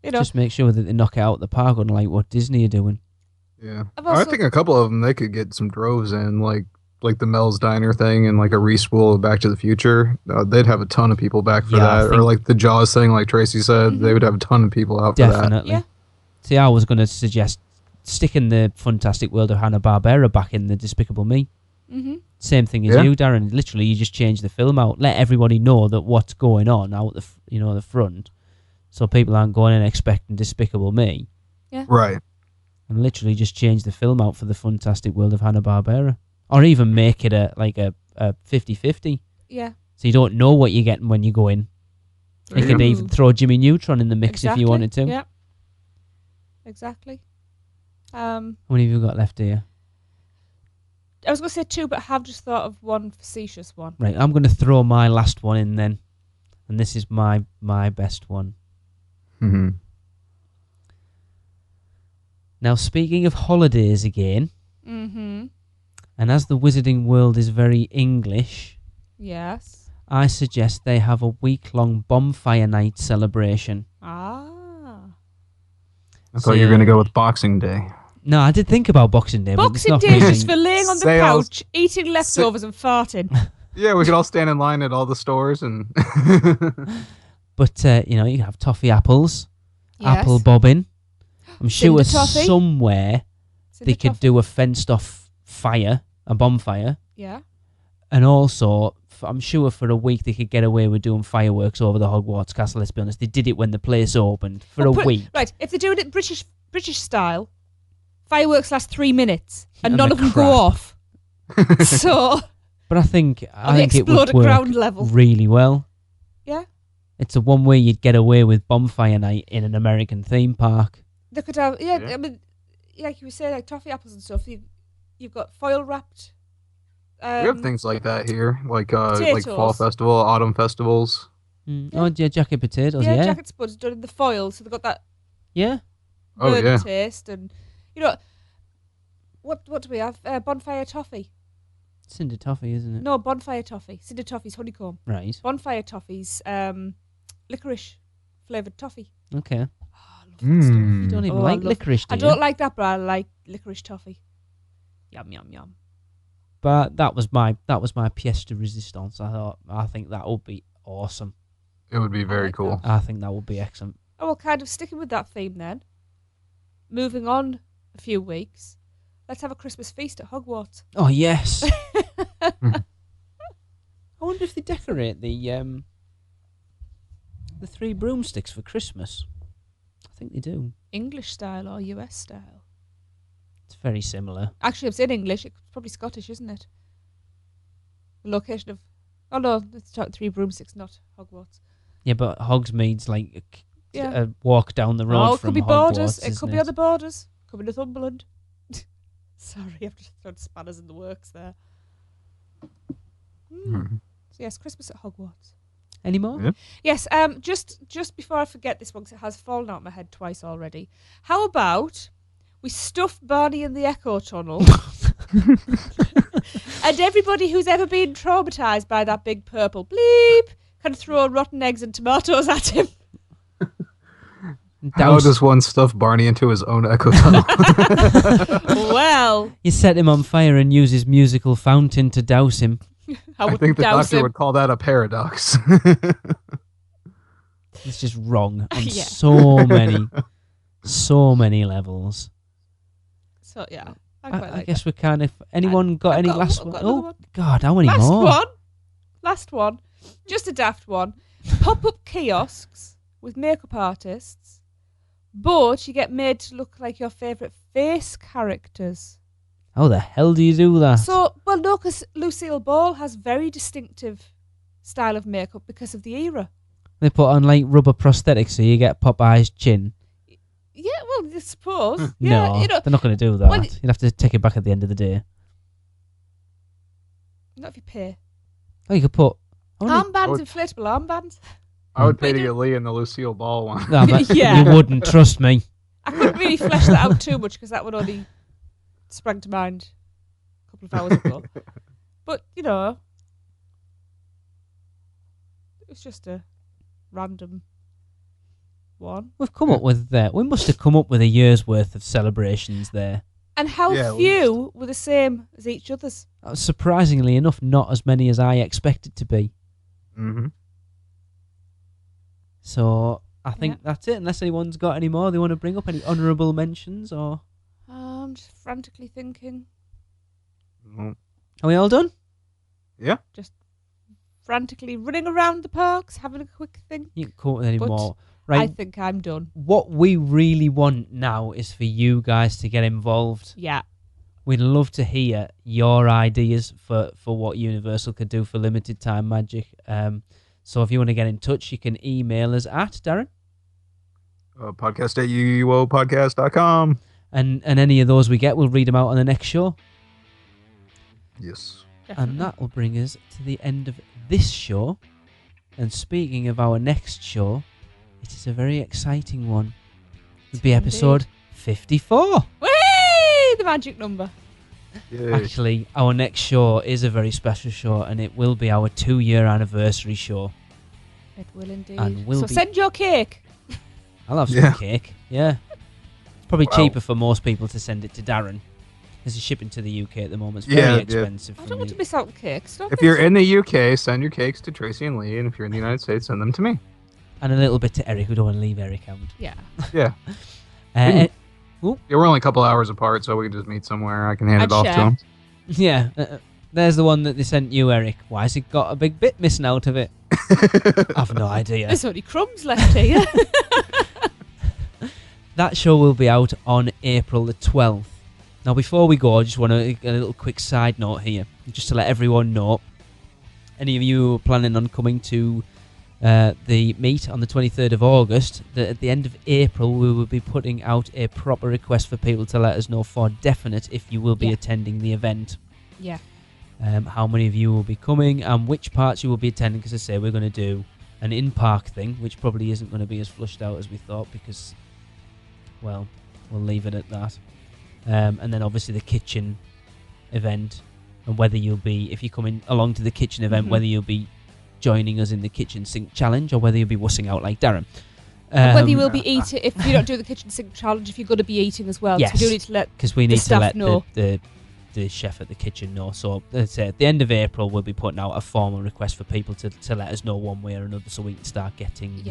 Just make sure that they knock it out of the park, unlike what Disney are doing. Yeah. I've I also- think a couple of them, they could get some droves in, like like the Mel's Diner thing and like a respool of Back to the Future, they'd have a ton of people back for Yeah, I that. Or think- like the Jaws thing, like Tracy said, they would have a ton of people out for that. Definitely. Yeah. See, I was going to suggest sticking the Fantastic World of Hanna-Barbera back in the Despicable Me. Mm-hmm. Same thing as Yeah. you, Darren. Literally, you just change the film out, let everybody know that what's going on out the front, so people aren't going in expecting Despicable Me, Right. and literally just change the film out for the Fantastic World of Hanna-Barbera, or even make it a 50-50, Yeah. so you don't know what you're getting when you go in. You could even throw Jimmy Neutron in the mix if you wanted to. Yeah. Exactly. How many have you got left here? I was going to say 2, but I have just thought of one facetious one. Right, I'm going to throw my last one in then, and this is my best one. Mm-hmm. Now, speaking of holidays again, Mm-hmm. and as the Wizarding World is very English, Yes. I suggest they have a week-long bonfire night celebration. Ah. I thought you were going to go with Boxing Day. No, I did think about Boxing Day. but it's Boxing not Day is really- just for laying on the Sales. couch, eating leftovers and farting. Yeah, we could all stand in line at all the stores and. But, you can have toffee apples, Yes. apple bobbing. I'm sure Cinder toffee. somewhere Cinder they could toffee. do a fenced-off fire, a bonfire, Yeah. and also, I'm sure for a week they could get away with doing fireworks over the Hogwarts castle. Let's be honest, they did it when the place opened for a week. Right, if they're doing it British style, fireworks last 3 minutes and And none the of them crap. go off. So But I think they it explode would at work ground level. really well. Yeah. It's the one way you'd get away with bonfire night in an American theme park. They could have, Yeah. I mean, like you were saying, like toffee apples and stuff. You've got foil wrapped. We have things like that here, like fall potatoes. festival, autumn festivals. Mm. Yeah. Oh, yeah, jacket potatoes, Yeah, yeah. jacket spuds done in the foil, so they've got that Yeah. Oh, burnt yeah. taste. And what do we have? Bonfire toffee. Cinder toffee, isn't it? No, bonfire toffee. Cinder toffee's honeycomb. Right. Bonfire toffee's licorice flavoured toffee. Okay. Oh, I love that stuff. You don't even Oh, I like love- licorice, do I you? don't like that, but I like licorice toffee. Yum yum yum. But that was my pièce de résistance. I think that would be awesome. It would be very like cool. I think that would be excellent. Oh, well, kind of sticking with that theme then. Moving on a few weeks, let's have a Christmas feast at Hogwarts. Oh yes. I wonder if they decorate the 3 broomsticks for Christmas. I think they do. English style or US style? It's very similar. Actually, it's in English. It's probably Scottish, isn't it? The location of... Oh, no, it's 3 broomsticks, not Hogwarts. Yeah, but Hogsmeade's like Yeah. a walk down the road Oh, it from could be Hogwarts, borders. It isn't could be on the borders. Could be Northumberland. Sorry, I've just thrown spanners in the works there. Mhm. So yes, Christmas at Hogwarts. Any more? Yeah. Yes, just before I forget this one, 'cause it has fallen out of my head twice already. How about we stuff Barney in the Echo Tunnel, and everybody who's ever been traumatised by that big purple bleep can throw rotten eggs and tomatoes at him. How does one stuff Barney into his own echo tunnel? Well, You set him on fire and use his musical fountain to douse him. I I would think the douse doctor him. would call that a paradox. It's just wrong on Yeah. so many levels. So yeah, I quite I like guess we're kind of... Anyone got I've any got- last I've one? got another Oh, one. God, how many that. more? Last one, just a daft one. Pop-up kiosks with makeup artists, but you get made to look like your favourite face characters. How the hell do you do that? So, well, no, because Lucille Ball has very distinctive style of makeup because of the era. They put on like rubber prosthetics so you get Popeye's chin. Yeah, well, I suppose. Yeah, No, you know, they're not going to do that. well, You'd have to take it back at the end of the day. not if you pay. Oh, you could put... Armbands, would- inflatable armbands. I would pay But to you- get Lee in the Lucille Ball one. No, but Yeah. you wouldn't, trust me. I couldn't really flesh that out too much because that one only sprang to mind a couple of hours ago. But, you know, it was just a random one. We've come up with... we must have come up with a year's worth of celebrations there. And how Yeah, few were the same as each other's? Surprisingly enough, not as many as I expected to be. Mm-hmm. So I think Yeah. that's it. Unless anyone's got any more they want to bring up, any honourable mentions, or I'm just frantically thinking. Well, are we all done? yeah. Frantically running around the parks, having a quick think. You can come up with any But more. I Right. think I'm done. What we really want now is for you guys to get involved. Yeah. We'd love to hear your ideas for what Universal could do for limited time magic. So if you want to get in touch, you can email us at Darren. Podcast at UUOpodcast.com. And any of those we get, we'll read them out on the next show. Yes. And that will bring us to the end of this show. And speaking of our next show, it is a very exciting one. It'll be episode 54. Whee! The magic number. Yay. Actually, our next show is a very special show, and it will be our 2-year anniversary show. It will indeed. And will so be- send your cake. I'll have some Yeah. cake. Yeah. It's probably Wow. cheaper for most people to send it to Darren. Because he's shipping to the UK at the moment. It's Yeah, very yeah. expensive I for don't want me. to miss out on cake. Stop If it. you're in the UK, send your cakes to Tracy and Lee, and if you're in the United States, send them to me. And a little bit to Eric. We don't want to leave Eric out. Yeah. Yeah. Uh, Yeah, we're only a couple hours apart, so we can just meet somewhere. I can hand And it off share. to him. yeah. There's the one that they sent you, Eric. Why has it got a big bit missing out of it? I've no idea. There's only crumbs left here. That show will be out on April the 12th. Now, before we go, I just want a little quick side note here, just to let everyone know. Any of you who are planning on coming to the meet on the 23rd of August, that at the end of April we will be putting out a proper request for people to let us know for definite if you will be Yeah. attending the event. Yeah. How many of you will be coming and which parts you will be attending, because I say we're going to do an in-park thing, which probably isn't going to be as flushed out as we thought because, well, we'll leave it at that. And then obviously the kitchen event, and whether you'll be, if you're coming along to the kitchen event, whether you'll be joining us in the kitchen sink challenge or whether you'll be wussing out like Darren. Whether you will be eating, if you don't do the kitchen sink challenge, if you're going to be eating as well. Yes. So we do need to let Because we the need to staff let know. the chef at the kitchen know. So let's say at the end of April we'll be putting out a formal request for people to let us know one way or another so we can start getting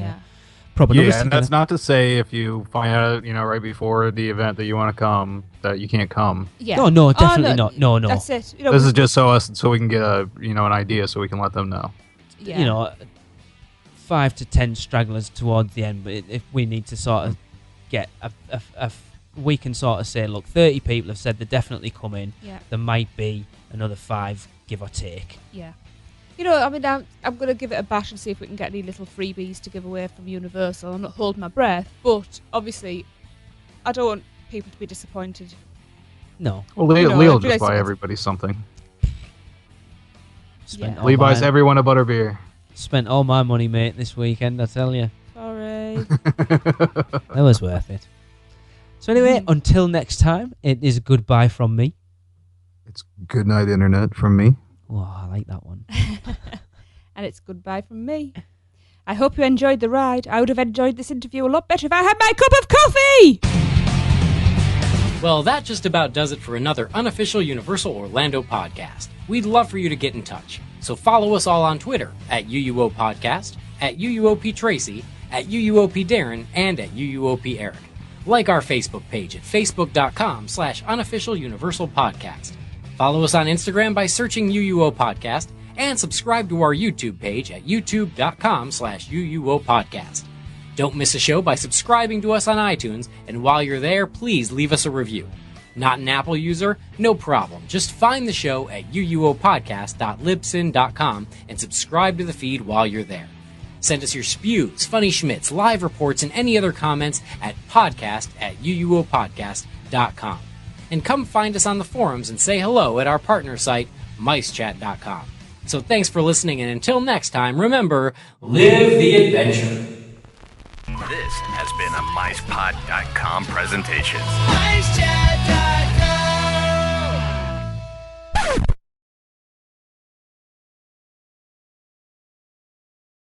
proper numbers Yeah, and together. that's not to say if you find out, right before the event that you want to come, that you can't come. Yeah. No, definitely not. No. That's it. This is just so we can get an idea, so we can let them know. yeah. 5 to 10 stragglers towards the end, but if we need to sort of get we can sort of say, look, 30 people have said they're definitely coming. Yeah. There might be another 5, give or take. Yeah. I'm going to give it a bash and see if we can get any little freebies to give away from Universal. I'm not holding my breath, but obviously I don't want people to be disappointed. No. Well, Lee No, will it'd be just nice buy to- everybody something. Spent, Yeah. all Lee buys my, everyone a butterbeer. spent all my money, mate, this weekend, I tell you. Sorry. That was worth it. So anyway, until next time, it is goodbye from me. It's good night, internet, from me. Oh, I like that one. And it's goodbye from me. I hope you enjoyed the ride. I would have enjoyed this interview a lot better if I had my cup of coffee! Well, that just about does it for another unofficial Universal Orlando podcast. We'd love for you to get in touch. So follow us all on Twitter at UUO Podcast, at UUOP Tracy, at UUOP Darren, and at UUOP Eric. Like our Facebook page at facebook.com/unofficial Universal Podcast. Follow us on Instagram by searching UUO Podcast, and subscribe to our YouTube page at youtube.com/UUO Podcast. Don't miss a show by subscribing to us on iTunes, and while you're there, please leave us a review. Not an Apple user? No problem. Just find the show at uuopodcast.libsyn.com and subscribe to the feed while you're there. Send us your spews, funny schmits, live reports, and any other comments at podcast@uuopodcast.com. And come find us on the forums and say hello at our partner site, micechat.com. So thanks for listening, and until next time, remember, live the adventure. This has been a MicePod.com presentation. MiceChat.com